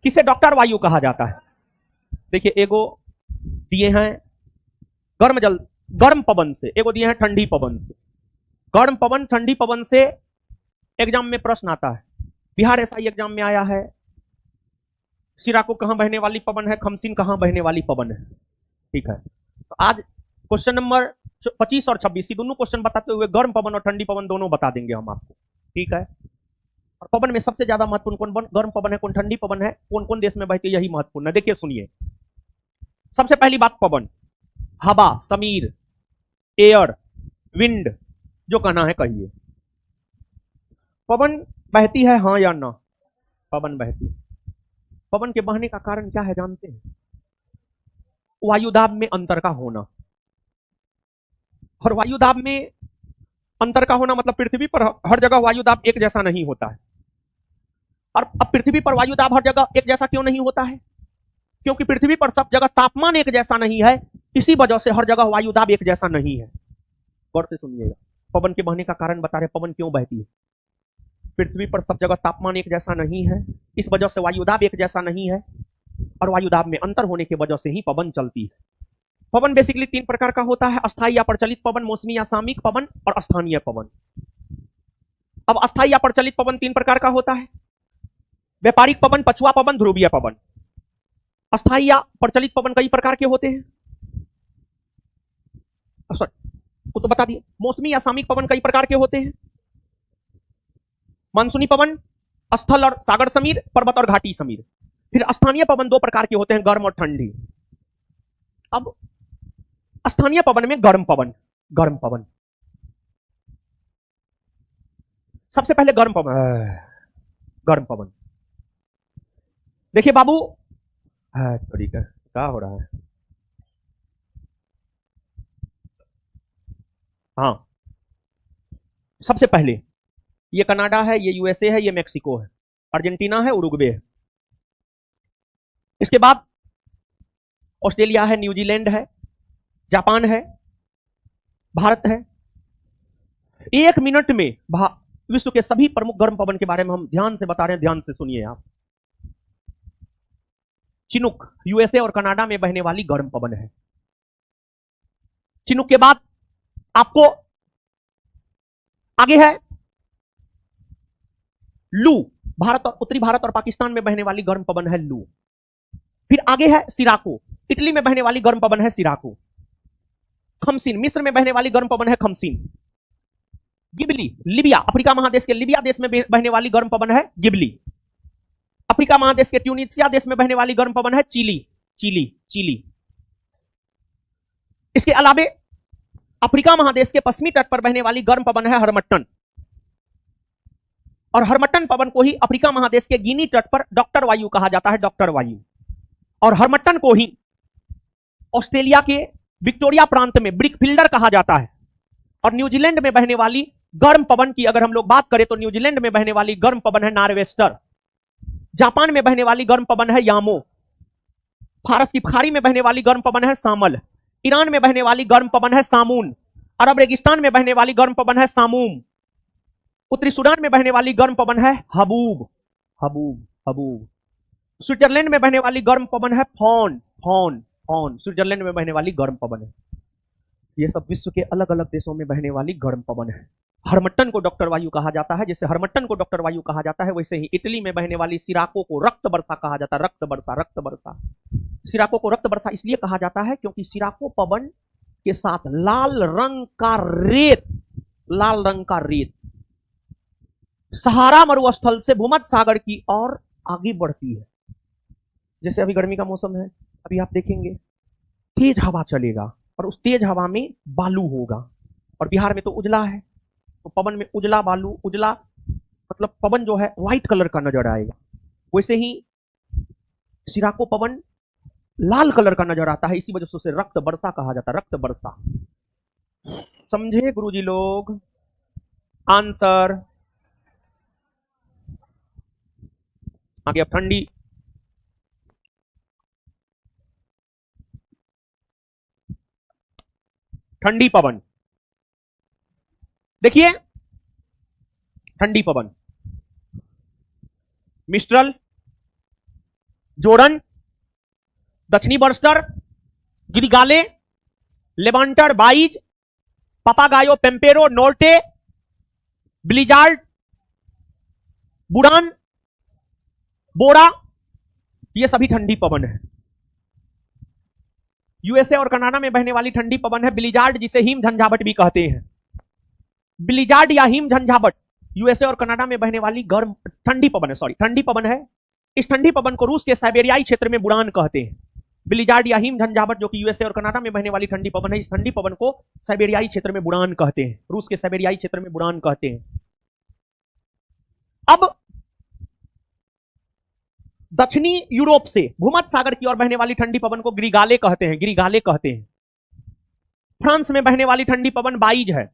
किसे डॉक्टर वायु कहा जाता है? देखिए, एगो दिए हैं गर्म पवन से, एगो दिए हैं ठंडी पवन से। गर्म पवन, ठंडी पवन से एग्जाम में प्रश्न आता है। बिहार एसआई एग्जाम में आया है, सिराको कहां बहने वाली पवन है, खमसिन कहां बहने वाली पवन है। ठीक है, तो आज क्वेश्चन नंबर 25 और 26 दोनों क्वेश्चन बताते हुए गर्म पवन और ठंडी पवन दोनों बता देंगे हम आपको। ठीक है, और पवन में सबसे ज्यादा महत्वपूर्ण कौन गर्म पवन है, कौन ठंडी पवन है, कौन कौन देश में बहती है, यही महत्वपूर्ण है। देखिए सुनिए, सबसे पहली बात पवन, हवा, समीर, एयर, विंड, जो कहना है कहिए। पवन बहती है हाँ या ना? पवन बहती। पवन के बहने का कारण क्या है जानते हैं? वायुदाब में अंतर का होना। और वायुदाब में अंतर का होना मतलब पृथ्वी पर हर जगह वायुदाब एक जैसा नहीं होता है। और अब पृथ्वी पर वायुदाब हर जगह एक जैसा क्यों नहीं होता है? क्योंकि पृथ्वी पर सब जगह तापमान एक जैसा नहीं है, इसी वजह से हर जगह वायुदाब एक जैसा नहीं है। गौर से सुनिएगा, पवन के बहने का कारण बता रहे, पवन क्यों बहती है। पृथ्वी पर सब जगह तापमान एक जैसा नहीं है, इस वजह से वायुदाब एक जैसा नहीं है। और वायुदाब में अंतर होने की वजह से ही पवन चलती है। पवन बेसिकली 3 प्रकार का होता है, अस्थायी या प्रचलित पवन, मौसमी या सामयिक पवन और स्थानीय पवन। अब अस्थायी या प्रचलित पवन 3 प्रकार का होता है, व्यापारिक पवन, पछुआ पवन, ध्रुवीय पवन। अस्थायी या प्रचलित पवन कई प्रकार के होते हैं, सॉरी वो तो बता दिए। मौसमी या सामयिक पवन कई प्रकार के होते हैं, मानसूनी पवन, स्थल और सागर समीर, पर्वत और घाटी समीर। फिर स्थानीय पवन 2 प्रकार के होते हैं, गर्म और ठंडी। अब स्थानीय पवन में गर्म पवन, गर्म पवन सबसे पहले गर्म पवन, गर्म पवन। देखिए बाबू, तरीका क्या हो रहा है, हाँ सबसे पहले ये कनाडा है, ये यूएसए है, ये मेक्सिको है, अर्जेंटीना है, उरुग्वे है। इसके बाद ऑस्ट्रेलिया है, न्यूजीलैंड है, जापान है, भारत है। 1 मिनट में विश्व के सभी प्रमुख गर्म पवन के बारे में हम ध्यान से बता रहे हैं, ध्यान से सुनिए आप। चिनुक यूएसए और कनाडा में बहने वाली गर्म पवन है। चिनुक के बाद आपको आगे है लू, भारत और उत्तरी भारत और पाकिस्तान में बहने वाली गर्म पवन है लू। फिर आगे है सिराको, इटली में बहने वाली गर्म पवन है सिराको। खमसीन, मिस्र में बहने वाली गर्म पवन है खमसीन। गिबली, लिबिया, अफ्रीका महादेश के लिबिया देश में बहने वाली गर्म पवन है गिबली। अफ्रीका महादेश के ट्यूनिसिया देश में बहने वाली गर्म पवन है चिली, चिली, चिली। इसके अलावे अफ्रीका महादेश के पश्चिमी तट पर बहने वाली गर्म पवन है हरमट्टन, और हरमट्टन पवन को ही अफ्रीका महादेश के गिनी तट पर डॉक्टर वायु कहा जाता है, डॉक्टर वायु। और हरमट्टन को ही ऑस्ट्रेलिया के विक्टोरिया प्रांत में ब्रिकफिल्डर कहा जाता है। और न्यूजीलैंड में बहने वाली गर्म पवन की अगर हम लोग बात करें तो न्यूजीलैंड में बहने वाली गर्म पवन है नॉर्वेस्टर। जापान में बहने वाली गर्म पवन है यामो। फारस की खाड़ी में बहने वाली गर्म पवन है सामल। ईरान में बहने वाली गर्म पवन है सामून। अरब रेगिस्तान में बहने वाली गर्म पवन है सामूम। उत्तरी सूडान में बहने वाली गर्म पवन है हबूब, हबूब, हबूब। स्विट्जरलैंड में बहने वाली गर्म पवन है फॉन, फॉन, फॉन। स्विट्जरलैंड में बहने वाली गर्म पवन है। ये सब विश्व के अलग अलग देशों में बहने वाली गर्म पवन है। हरमट्टन को डॉक्टर वायु कहा जाता है। जैसे हरमट्टन को डॉक्टर वायु कहा जाता है, वैसे ही इटली में बहने वाली सिराको को रक्त वर्षा कहा जाता है। रक्त वर्षा, रक्त वर्षा। सिराको को रक्त वर्षा इसलिए कहा जाता है क्योंकि सिराको पवन के साथ लाल रंग का रेत, लाल रंग का रेत सहारा मरुस्थल से भूमध्य सागर की ओर आगे बढ़ती है। जैसे अभी गर्मी का मौसम है, अभी आप देखेंगे तेज हवा चलेगा और उस तेज हवा में बालू होगा। और बिहार में तो उजला है, तो पवन में उजला बालू, उजला मतलब पवन जो है व्हाइट कलर का नजर आएगा। वैसे ही सिराको पवन लाल कलर का नजर आता है, इसी वजह से उसे रक्त वर्षा कहा जाता है। रक्त वर्षा, समझे गुरुजी लोग? आंसर आगे। अब ठंडी, ठंडी पवन देखिए, ठंडी पवन मिस्ट्रल, जोर्डन, दक्षिणी बर्स्टर, गिरिगाले, लेवांटर, बाइज, पापागायो, पेम्पेरो, नोर्टे, ब्लिजार्ड, बुरान, बोरा, ये सभी ठंडी पवन है। यूएसए और कनाडा में बहने वाली ठंडी पवन है ब्लिजार्ड, जिसे हिम झंझावट भी कहते हैं। ब्लिजार्ड या हिम झंझावट यूएसए और कनाडा में बहने वाली गर्म ठंडी पवन है, सॉरी ठंडी पवन है। इस ठंडी पवन को रूस के साइबेरियाई क्षेत्र में बुरान कहते हैं। ब्लिजार्ड या हिम झंझावट जो कि यूएसए और कनाडा में बहने वाली ठंडी पवन है, इस ठंडी पवन को साइबेरियाई क्षेत्र में बुरान कहते हैं। रूस के साइबेरियाई क्षेत्र में बुरान कहते हैं। अब दक्षिणी यूरोप से भूमध्य सागर की ओर बहने वाली ठंडी पवन को ग्रिगाले कहते हैं, ग्रिगाले कहते हैं। फ्रांस में बहने वाली ठंडी पवन बाइज है।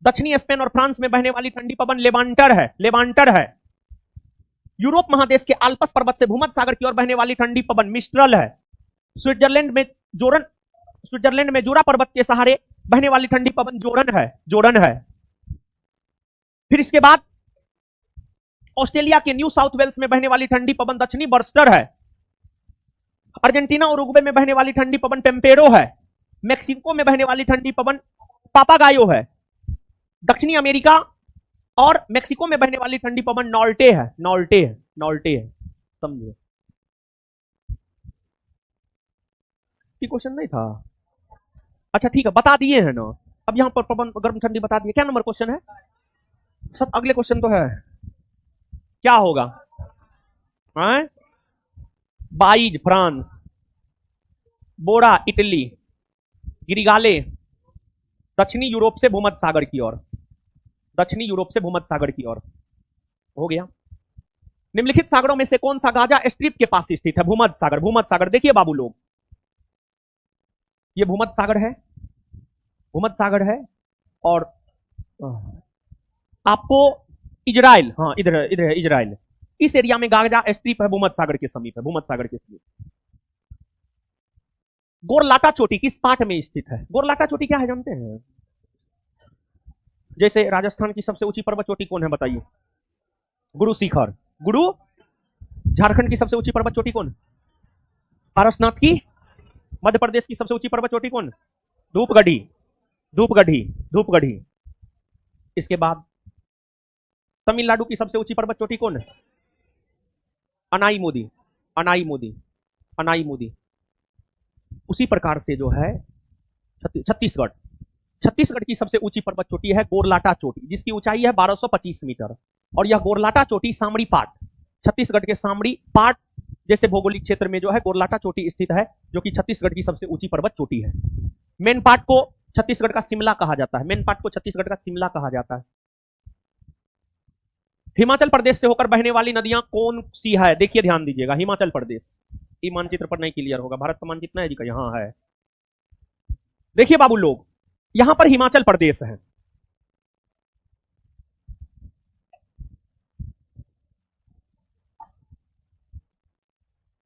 दक्षिणी स्पेन और फ्रांस में बहने वाली ठंडी पवन लेवांटर है, लेवांटर है। यूरोप महादेश के आल्पस पर्वत से भूमध्य सागर की ओर बहने वाली ठंडी पवन मिस्ट्रल है। स्विट्जरलैंड में जोरा पर्वत के सहारे बहने वाली ठंडी पवन जोरन है, जोरन है। फिर इसके बाद ऑस्ट्रेलिया के न्यू साउथ वेल्स में बहने वाली ठंडी पवन दक्षिणी बर्स्टर है। अर्जेंटीना और उरुग्वे में बहने वाली ठंडी पवन टेम्पेरो है। मेक्सिको में बहने वाली ठंडी पवन पापागायो है। दक्षिणी अमेरिका और मेक्सिको में बहने वाली ठंडी पवन नॉर्टे है। नॉर्टे है, नॉर्टे है, समझे? क्वेश्चन नहीं था? अच्छा ठीक है, बता दिए हैं ना। अब यहां पर पवन गर्म ठंडी बता दिए। क्या नंबर क्वेश्चन है? सब अगले क्वेश्चन तो है। क्या होगा? बाइज फ्रांस, बोरा इटली, गिरिगाले दक्षिणी यूरोप से भूमध्य सागर की ओर, दक्षिणी यूरोप से भूमध्य सागर की ओर। हो गया। निम्नलिखित सागरों में से कौन सा गाजा स्ट्रिप के पास स्थित है? भूमध्य सागर। भूमध्य सागर देखिए बाबू लोग, ये भूमध्य सागर है, भूमध्य सागर है। और आपको इजराइल, हाँ इधर इधर है इजराइल, इस एरिया में गाजा स्ट्रिप है, भूमध्य सागर के समीप है, भूमध्य सागर के समीप। गोरलाटा चोटी किस पार्ट में स्थित है? गोरलाटा चोटी क्या है जानते हैं? जैसे राजस्थान की सबसे ऊंची पर्वत चोटी कौन है बताइए? गुरु शिखर। गुरु। झारखंड की सबसे ऊंची पर्वत चोटी कौन? पारसनाथ की। मध्य प्रदेश की सबसे ऊंची पर्वत चोटी कौन? धूपगढ़ी, धूपगढ़ी, धूपगढ़ी। इसके बाद तमिलनाडु की सबसे ऊंची पर्वत चोटी कौन है? अनाई मोदी, अनाई मोदी, अनाई मोदी। उसी प्रकार से जो है छत्तीसगढ़, छत्तीसगढ़ की सबसे ऊंची पर्वत चोटी है गोरलाटा चोटी, जिसकी ऊंचाई है 1225 मीटर। और यह गोरलाटा चोटी सामड़ी पाट, छत्तीसगढ़ के सामड़ी पाट जैसे भौगोलिक क्षेत्र में जो है गोरलाटा चोटी स्थित है, जो कि छत्तीसगढ़ की सबसे ऊंची पर्वत चोटी है। मेन पार्ट को छत्तीसगढ़ का शिमला कहा जाता है, मेन पार्ट को छत्तीसगढ़ का शिमला कहा जाता है। हिमाचल प्रदेश से होकर बहने वाली नदियां कौन सी है? देखिए ध्यान दीजिएगा, हिमाचल प्रदेश। ये मानचित्र पर नहीं क्लियर होगा, भारत का मानचित्र है जी का, यहां है। देखिए बाबू लोग, यहां पर हिमाचल प्रदेश है।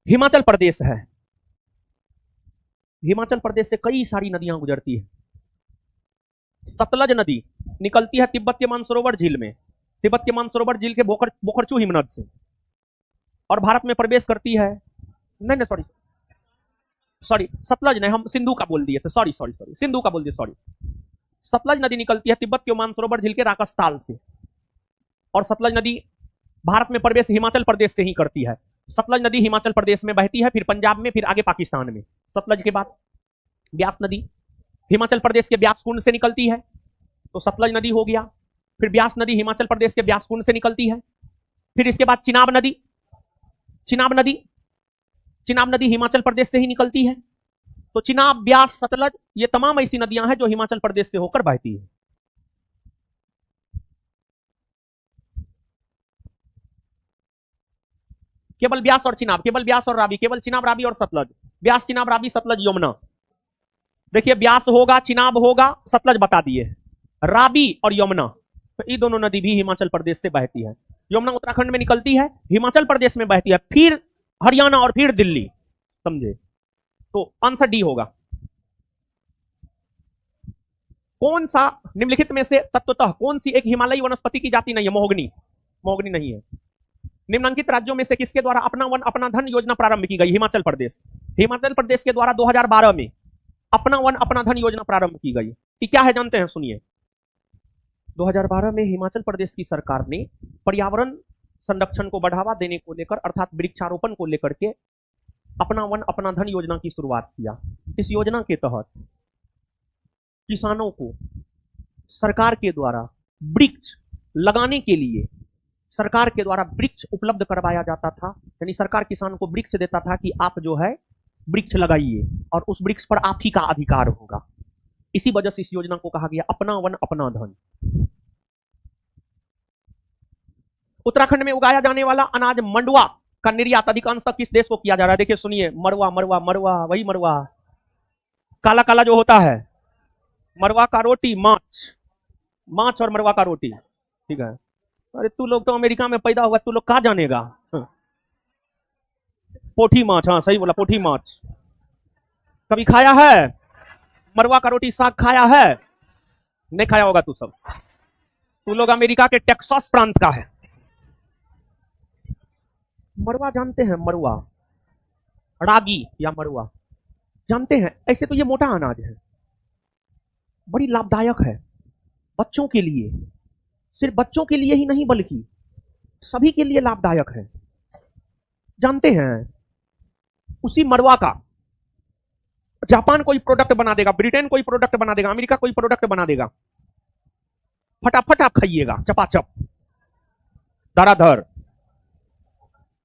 हिमाचल प्रदेश है। हिमाचल प्रदेश से कई सारी नदियां गुजरती है। सतलज नदी निकलती है तिब्बत के मानसरोवर झील में, तिब्बत के मानसरोवर झील के बोखरचू हिमनद से, और भारत में प्रवेश करती है। नहीं नहीं सॉरी सॉरी, सतलज नहीं, हम सिंधु का बोल दिए थे, सॉरी सॉरी सॉरी, सिंधु का बोल दिए, सॉरी। सतलज नदी निकलती है तिब्बत के मानसरोवर झील के राकसताल से, और सतलज नदी भारत में प्रवेश हिमाचल प्रदेश से ही करती है। सतलज नदी हिमाचल प्रदेश में बहती है, फिर पंजाब में, फिर आगे पाकिस्तान में। सतलज के बाद ब्यास नदी हिमाचल प्रदेश के ब्यास कुंड से निकलती है, तो सतलज नदी हो गया। फिर ब्यास नदी हिमाचल प्रदेश के ब्यास कुंड से निकलती है। फिर इसके बाद चिनाब नदी, चिनाब नदी, चिनाब नदी हिमाचल प्रदेश से ही निकलती है। तो चिनाब, ब्यास, सतलज, ये तमाम ऐसी नदियां हैं जो हिमाचल प्रदेश से होकर बहती है। केवल ब्यास और चिनाब, केवल ब्यास और रावी, केवल चिनाब, रावी और सतलज, ब्यास, चिनाब, रावी, सतलज, यमुना। देखिए ब्यास होगा, चिनाब होगा, सतलज बता दिए, रावी और यमुना, तो ये दोनों नदी भी हिमाचल प्रदेश से बहती है। यमुना उत्तराखंड में निकलती है, हिमाचल प्रदेश में बहती है, फिर हरियाणा और फिर दिल्ली, समझे? तो आंसर डी होगा। कौन सा निम्नलिखित में से तत्वतः कौन सी एक हिमालयी वनस्पति की जाति नहीं है? महोगनी, महोगनी नहीं है। निम्नलिखित राज्यों में से किसके द्वारा अपना वन अपना धन योजना प्रारंभ की गई? हिमाचल प्रदेश। हिमाचल प्रदेश के द्वारा 2012 में अपना वन अपना धन योजना प्रारंभ की गई। कि क्या है जानते हैं, सुनिए। 2012 में हिमाचल प्रदेश की सरकार ने पर्यावरण संरक्षण को बढ़ावा देने को लेकर, अर्थात वृक्षारोपण को लेकर के अपना वन अपना धन योजना की शुरुआत किया। इस योजना के तहत किसानों को सरकार के द्वारा वृक्ष लगाने के लिए, सरकार के द्वारा वृक्ष उपलब्ध करवाया जाता था। यानी सरकार किसान को वृक्ष देता था कि आप जो है वृक्ष लगाइए और उस वृक्ष पर आप ही का अधिकार होगा। इसी वजह से इस योजना को कहा गया अपना वन अपना धन। उत्तराखंड में उगाया जाने वाला अनाज मंडुआ का निर्यात अधिकांशतः किस देश को किया जा रहा है? देखिए सुनिए, मरवा, मरवा, मरवा, वही मरवा, काला काला जो होता है, मरवा का रोटी, माछ, माछ और मरवा का रोटी, ठीक है। अरे तू लोग तो अमेरिका में पैदा हुआ, तू लोग कहाँ जानेगा? पोठी माछ, हाँ सही बोला, पोठी माछ कभी खाया है? मरवा का रोटी साग खाया है? नहीं खाया होगा तू सब। तू लोग अमेरिका के टेक्सास प्रांत का है। मरवा जानते हैं? मरवा रागी या मरुआ, जानते हैं ऐसे तो ये मोटा अनाज है, बड़ी लाभदायक है बच्चों के लिए, सिर्फ बच्चों के लिए ही नहीं बल्कि सभी के लिए लाभदायक है। जानते हैं उसी मरुआ का जापान कोई प्रोडक्ट बना देगा, ब्रिटेन कोई प्रोडक्ट बना देगा, अमेरिका कोई प्रोडक्ट बना देगा, फटाफट आप खाइएगा, चपाचप धराधर।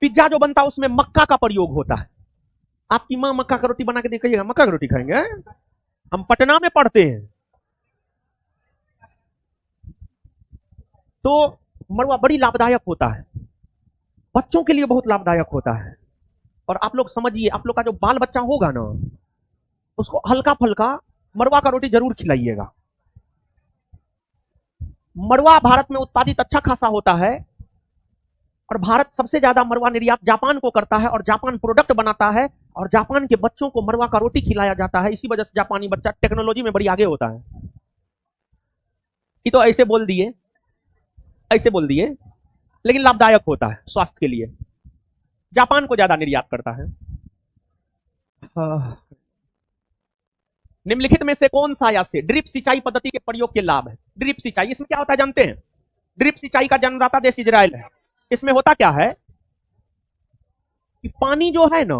पिज्जा जो बनता है उसमें मक्का का प्रयोग होता है। आपकी मां मक्का का रोटी बना के देखिएगा, मक्का की रोटी खाएंगे। हम पटना में पढ़ते हैं। तो मरुआ बड़ी लाभदायक होता है, बच्चों के लिए बहुत लाभदायक होता है। और आप लोग समझिए, आप लोग का जो बाल बच्चा होगा ना, उसको हल्का फल्का मरुआ का रोटी जरूर खिलाइएगा। मरुआ भारत में उत्पादित अच्छा खासा होता है और भारत सबसे ज्यादा मरुआ निर्यात जापान को करता है और जापान प्रोडक्ट बनाता है और जापान के बच्चों को मरुआ का रोटी खिलाया जाता है। इसी वजह से जापानी बच्चा टेक्नोलॉजी में बड़ी आगे होता है। ये तो ऐसे बोल दिए, ऐसे बोल दिए, लेकिन लाभदायक होता है स्वास्थ्य के लिए। जापान को ज्यादा निर्यात करता है। निम्नलिखित में से कौन सा से ड्रिप सिंचाई पद्धति के प्रयोग के लाभ है? ड्रिप सिंचाई, इसमें क्या होता है जानते हैं? ड्रिप सिंचाई का जन्मदाता देश इजराइल है। इसमें होता क्या है कि पानी जो है ना,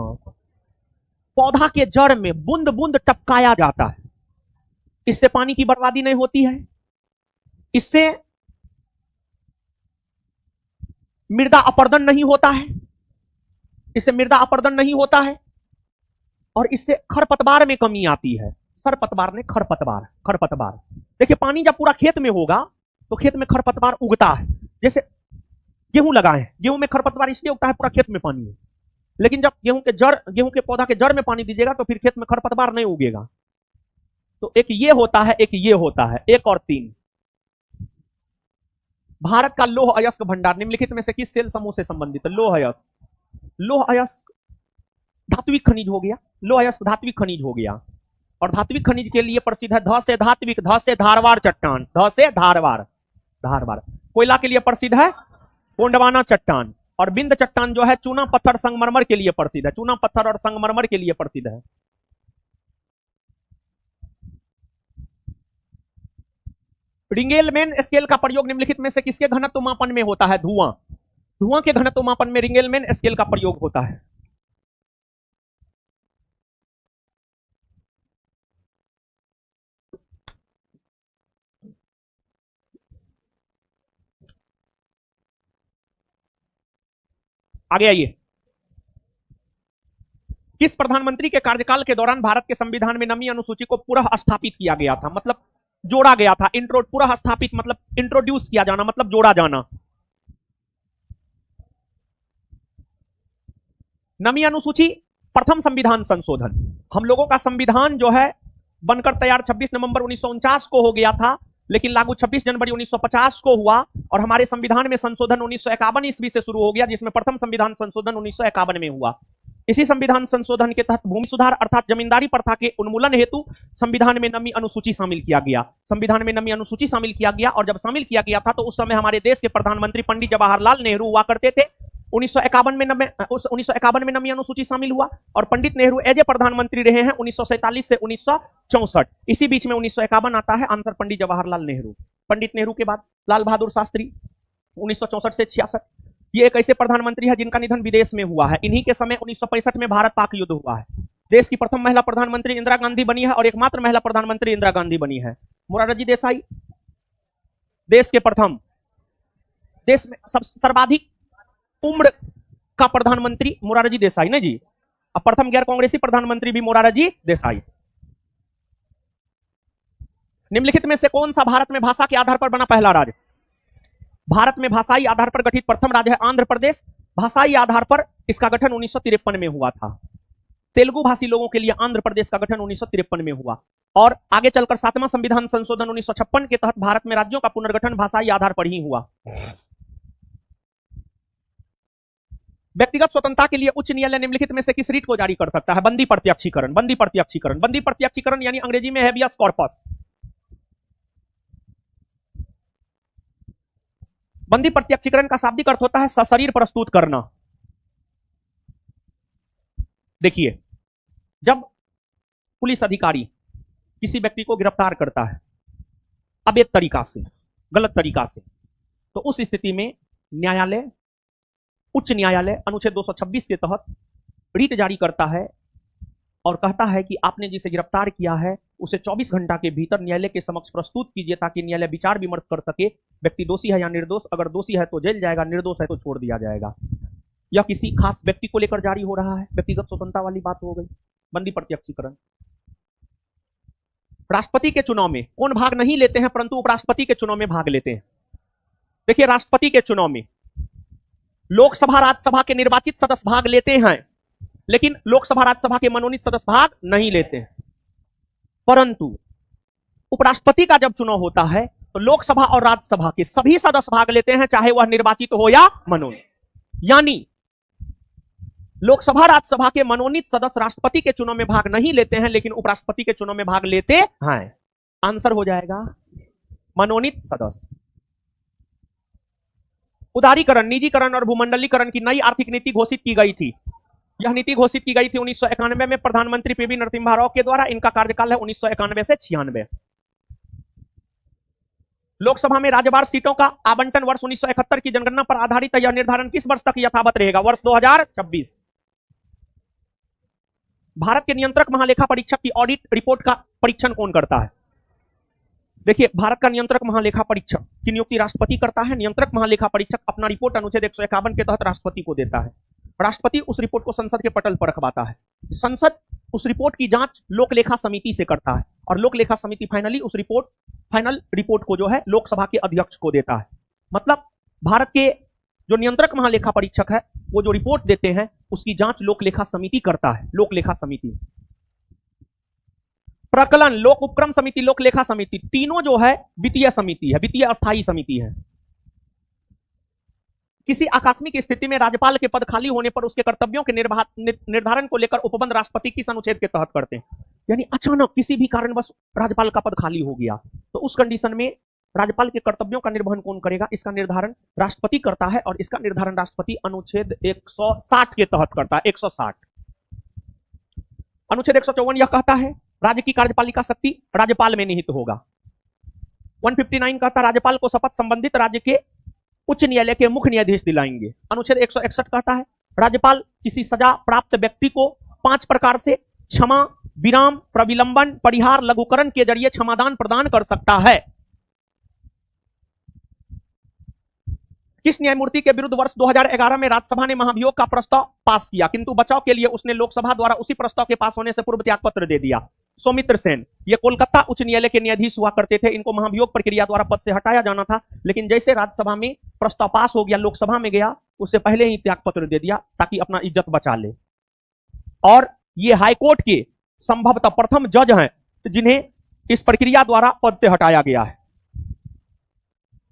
पौधा के जड़ में बूंद बूंद टपकाया जाता है। इससे पानी की बर्बादी नहीं होती है, इससे मृदा अपरदन नहीं होता है, इससे मृदा अपरदन नहीं होता है और इससे खरपतवार में कमी आती है। सरपतवार ने खरपतवार, खरपतवार देखिए, पानी जब पूरा खेत में होगा तो खेत में खरपतवार उगता है। जैसे गेहूं लगाए, गेहूं में खरपतवार इसलिए उगता है पूरा खेत में पानी है, लेकिन जब गेहूं के पौधा के जड़ में पानी दीजिएगा तो फिर खेत में खरपतवार नहीं उगेगा। तो एक ये होता है, एक ये होता है, एक और तीन। भारत का लौह अयस्क भंडार निम्नलिखित में से किस सेल समूह से संबंधित है? लौह अयस्क, लौह अयस्क धात्विक खनिज हो गया, लौह अयस्क धात्विक खनिज हो गया और धात्विक खनिज के लिए प्रसिद्ध है ध से धात्विक, ध से धारवाड़ चट्टान, ध से धारवाड़, धारवाड़। कोयला के लिए प्रसिद्ध है गोंडवाना चट्टान और बिंद चट्टान जो है चूना पत्थर संगमरमर के लिए प्रसिद्ध है, चूना पत्थर और संगमरमर के लिए प्रसिद्ध है। रिंगेलमैन स्केल का प्रयोग निम्नलिखित में से किसके घनत्व मापन में होता है? धुआं, धुआं के घनत्व मापन में रिंगेलमैन स्केल का प्रयोग होता है। आगे आइए। किस प्रधानमंत्री के कार्यकाल के दौरान भारत के संविधान में नवीं अनुसूची को पुनः स्थापित किया गया था? मतलब जोड़ा गया था। पुनः स्थापित मतलब इंट्रोड्यूस किया जाना, मतलब जोड़ा जाना। नवीं अनुसूची, प्रथम संविधान संशोधन। हम लोगों का संविधान जो है बनकर तैयार 26 नवंबर 1949 को हो गया था, लेकिन लागू 26 जनवरी 1950 को हुआ और हमारे संविधान में संशोधन 1951 ईस्वी से शुरू हो गया, जिसमें प्रथम संविधान संशोधन 1951 में हुआ। इसी संविधान संशोधन के तहत भूमि सुधार अर्थात जमींदारी प्रथा के उन्मूलन हेतु संविधान में नवीं अनुसूची शामिल किया गया। संविधान में नवीं अनुसूची शामिल किया गया और जब शामिल किया गया था तो उस समय हमारे देश के प्रधानमंत्री पंडित जवाहरलाल नेहरू हुआ करते थे। 1951 में नवीं अनुसूची शामिल हुआ और पंडित नेहरू एज ए प्रधानमंत्री रहे हैं 1947 से 1964। इसी बीच में 1951 आता है, आंसर पंडित जवाहरलाल नेहरू। पंडित नेहरू के बाद लाल बहादुर शास्त्री 1964 से 66। ये एक ऐसे प्रधानमंत्री है जिनका निधन विदेश में हुआ है। इन्हीं के समय 1965 में भारत पाक युद्ध हुआ है। देश की प्रथम महिला प्रधानमंत्री इंदिरा गांधी बनी है और एकमात्र महिला प्रधानमंत्री इंदिरा गांधी बनी है। मोरारजी देसाई देश के प्रथम, देश में सर्वाधिक उम्र का प्रधानमंत्री मोरारजी देसाई ने जी। अब प्रथम गैर कांग्रेसी प्रधानमंत्री भी मोरारजी देसाई। निम्नलिखित में से कौन सा भारत में भाषा के आधार पर बना पहला राज्य? भारत में भाषाई आधार पर गठित प्रथम राज्य है आंध्र प्रदेश। भाषाई आधार पर इसका गठन 1953 में हुआ था। तेलुगु भाषी लोगों के लिए आंध्र प्रदेश का गठन 1953 में हुआ और आगे चलकर 7वां संविधान संशोधन 1956 के तहत भारत में राज्यों का पुनर्गठन भाषाई आधार पर ही हुआ। व्यक्तिगत स्वतंत्रता के लिए उच्च न्यायालय निम्नलिखित में से किस रीट को जारी कर सकता है? बंदी प्रत्यक्षीकरण, बंदी प्रत्यक्षीकरण, बंदी प्रत्यक्षीकरण यानी अंग्रेजी में हेबियस कॉर्पस। बंदी प्रत्यक्षीकरण का शाब्दिक अर्थ होता है सशरीर प्रस्तुत करना। देखिए, जब पुलिस अधिकारी किसी व्यक्ति को गिरफ्तार करता है अवैध तरीका से, गलत तरीका से, तो उस स्थिति में न्यायालय, उच्च न्यायालय अनुच्छेद 226 के तहत रिट जारी करता है और कहता है कि आपने जिसे गिरफ्तार किया है उसे 24 घंटा के भीतर न्यायालय के समक्ष प्रस्तुत कीजिए, ताकि न्यायालय विचार विमर्श कर सके व्यक्ति दोषी है या निर्दोष। अगर दोषी है तो जेल जाएगा, निर्दोष है तो छोड़ दिया जाएगा। यह किसी खास व्यक्ति को लेकर जारी हो रहा है, व्यक्तिगत स्वतंत्रता वाली बात हो गई, बंदी प्रत्यक्षीकरण। राष्ट्रपति के चुनाव में कौन भाग नहीं लेते हैं, परंतु उपराष्ट्रपति के चुनाव में भाग लेते हैं। देखिए, राष्ट्रपति के चुनाव में लोकसभा राज्यसभा के निर्वाचित सदस्य भाग लेते हैं, लेकिन लोकसभा राज्यसभा के मनोनीत सदस्य भाग नहीं लेते हैं। परंतु उपराष्ट्रपति का जब चुनाव होता है तो लोकसभा और राज्यसभा के सभी सदस्य भाग लेते हैं, चाहे वह निर्वाचित हो या मनोनीत। यानी लोकसभा राज्यसभा के मनोनीत सदस्य राष्ट्रपति के चुनाव में भाग नहीं लेते हैं, लेकिन उपराष्ट्रपति के चुनाव में भाग लेते हैं। आंसर हो जाएगा मनोनीत सदस्य। उदारीकरण, निजीकरण और भूमंडलीकरण की नई आर्थिक नीति घोषित की गई थी। यह नीति घोषित की गई थी 1991 में प्रधानमंत्री पीवी नरसिम्हा राव के द्वारा। इनका कार्यकाल है 1991 से 96। लोकसभा में राज्यवार सीटों का आवंटन वर्ष 1971 की जनगणना पर आधारित है। यह निर्धारण किस वर्ष तक यथावत रहेगा? वर्ष 2026। भारत के नियंत्रक महालेखा परीक्षक की ऑडिट रिपोर्ट का परीक्षण कौन करता है? देखिए, भारत का नियंत्रक महालेखा परीक्षक की नियुक्ति राष्ट्रपति करता है। नियंत्रक महालेखा परीक्षक अपना रिपोर्ट अनुच्छेद 151 के तहत राष्ट्रपति को देता है। राष्ट्रपति उस रिपोर्ट को संसद के पटल पर रखवाता है। संसद उस रिपोर्ट की जांच लोक लेखा समिति से करता है और लोक लेखा समिति फाइनल रिपोर्ट को जो है लोकसभा के अध्यक्ष को देता है। मतलब भारत के जो नियंत्रक महालेखा परीक्षक है वो जो रिपोर्ट देते हैं उसकी जांच लोक लेखा समिति करता है। लोक लेखा समिति, प्रकलन, लोक उपक्रम समिति, लोक लेखा समिति, तीनों जो है वित्तीय समिति है, वित्तीय अस्थायी समिति है। किसी आकस्मिक स्थिति में राज्यपाल के पद खाली होने पर उसके कर्तव्यों के निर्धारण को लेकर उपबंध राष्ट्रपति किस अनुच्छेद के तहत करते हैं? यानी अचानक किसी भी कारणवश राज्यपाल का पद खाली हो गया तो उस कंडीशन में राज्यपाल के कर्तव्यों का निर्वहन कौन करेगा? इसका निर्धारण राष्ट्रपति करता है और इसका निर्धारण राष्ट्रपति अनुच्छेद 160 के तहत करता है। 160। अनुच्छेद 154 यह कहता है राज्य की कार्यपालिका शक्ति राज्यपाल में निहित होगा। 159 कहता है राज्यपाल को शपथ संबंधित राज्य के उच्च न्यायालय के मुख्य न्यायाधीश दिलाएंगे। अनुच्छेद 161 कहता है राज्यपाल किसी सजा प्राप्त व्यक्ति को 5 प्रकार से क्षमा, विराम, प्रविलंबन, परिहार, लघुकरण के जरिए क्षमादान प्रदान कर सकता है। किस न्यायमूर्ति के विरुद्ध वर्ष 2011 में राज्यसभा ने महाभियोग का प्रस्ताव पास किया, किंतु बचाव के लिए उसने लोकसभा द्वारा उसी प्रस्ताव के पास होने से पूर्व त्यागपत्र दे दिया? सौमित्र सेन। ये कोलकाता उच्च न्यायालय के न्यायाधीश हुआ करते थे। इनको महाभियोग प्रक्रिया द्वारा पद से हटाया जाना था, लेकिन जैसे राज्यसभा में प्रस्ताव पास हो गया, लोकसभा में गया, उससे पहले ही त्यागपत्र दे दिया ताकि अपना इज्जत बचा ले। और ये हाईकोर्ट के संभवतः प्रथम जज हैं जिन्हें इस प्रक्रिया द्वारा पद से हटाया गया है।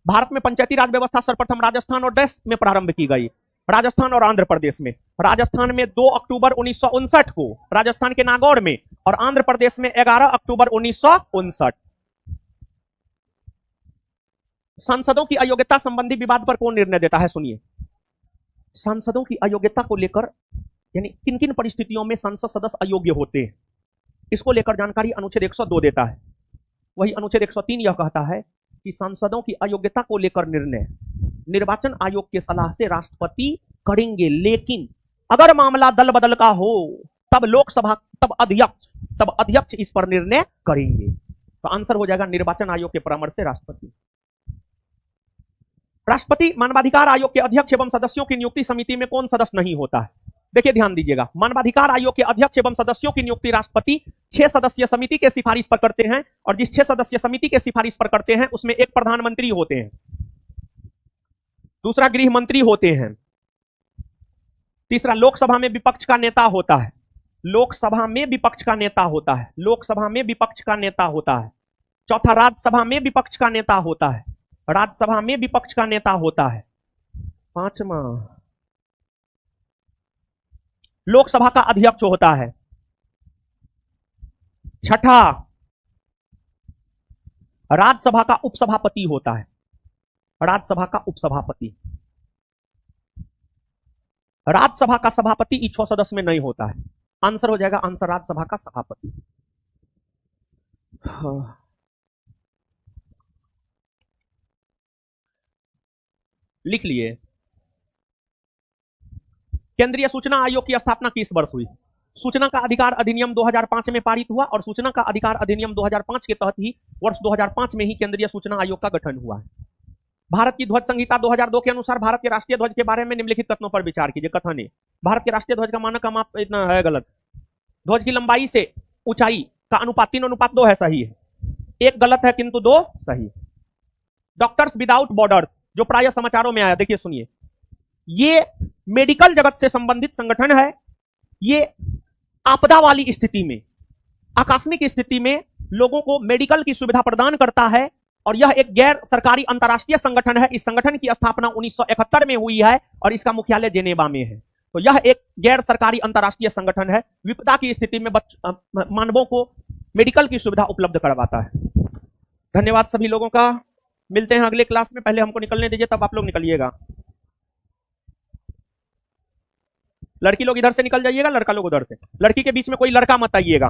भारत में पंचायती राज व्यवस्था सर्वप्रथम राजस्थान और देश में प्रारंभ की गई। राजस्थान और आंध्र प्रदेश में। राजस्थान में 2 अक्टूबर 1959 को, राजस्थान के नागौर में, और आंध्र प्रदेश में 11 अक्टूबर 1959। सांसदों की अयोग्यता संबंधी विवाद पर कौन निर्णय देता है? सुनिए, सांसदों की अयोग्यता को लेकर यानी किन किन परिस्थितियों में संसद सदस्य अयोग्य होते हैं, इसको लेकर जानकारी अनुच्छेद 102 देता है। वही अनुच्छेद 103 यह कहता है कि सांसदों की अयोग्यता को लेकर निर्णय निर्वाचन आयोग के सलाह से राष्ट्रपति करेंगे, लेकिन अगर मामला दल बदल का हो तब लोकसभा, तब अध्यक्ष इस पर निर्णय करेंगे। तो आंसर हो जाएगा निर्वाचन आयोग के परामर्श से राष्ट्रपति। राष्ट्रपति मानवाधिकार आयोग के अध्यक्ष एवं सदस्यों की नियुक्ति समिति में कौन सदस्य नहीं होता है? देखिए, ध्यान दीजिएगा, मानवाधिकार आयोग के अध्यक्ष एवं सदस्यों की नियुक्ति राष्ट्रपति 6 सदस्यीय समिति के सिफारिश पर करते हैं, और जिस 6 सदस्यीय समिति के सिफारिश पर करते हैं उसमें एक प्रधानमंत्री होते हैं, दूसरा गृह मंत्री होते हैं, तीसरा लोकसभा में विपक्ष का नेता होता है, लोकसभा में विपक्ष का नेता होता है, लोकसभा में विपक्ष का नेता होता है, चौथा राज्यसभा में विपक्ष का नेता होता है, राज्यसभा में विपक्ष का नेता होता है, पांचवा लोकसभा का अध्यक्ष होता है, छठा राज्यसभा का उपसभापति होता है, राज्यसभा का उपसभापति। राज्यसभा का सभापति 6 सदस्य में नहीं होता है। आंसर हो जाएगा आंसर राज्यसभा का सभापति। हाँ। लिख लिए। केंद्रीय सूचना आयोग की स्थापना किस वर्ष हुई? सूचना का अधिकार अधिनियम 2005 में पारित हुआ और सूचना का अधिकार अधिनियम 2005 के तहत ही वर्ष 2005 में ही केंद्रीय सूचना आयोग का गठन हुआ है। भारत की ध्वज संहिता 2002 के अनुसार भारत के राष्ट्रीय ध्वज के बारे में निम्नलिखित कथनों पर विचार कीजिए। कथन है, भारत के राष्ट्रीय ध्वज का मानक का माप इतना है गलत। ध्वज की लंबाई से ऊंचाई का अनुपात 3:2 है, सही है। एक गलत है किंतु 2 सही। डॉक्टर्स विदाउट बॉर्डर्स जो प्राय समाचारों में आया, देखिए सुनिए, ये मेडिकल जगत से संबंधित संगठन है। ये आपदा वाली स्थिति में, आकस्मिक स्थिति में लोगों को मेडिकल की सुविधा प्रदान करता है और यह एक गैर सरकारी अंतरराष्ट्रीय संगठन है। इस संगठन की स्थापना 1971 में हुई है और इसका मुख्यालय जेनेवा में है। तो यह एक गैर सरकारी अंतरराष्ट्रीय संगठन है, विपदा की स्थिति में मानवों को मेडिकल की सुविधा उपलब्ध करवाता है। धन्यवाद सभी लोगों का। मिलते हैं अगले क्लास में। पहले हमको निकलने दीजिए, तब आप लोग निकलिएगा। लड़की लोग इधर से निकल जाइएगा, लड़का लोग उधर से। लड़की के बीच में कोई लड़का मत आइएगा।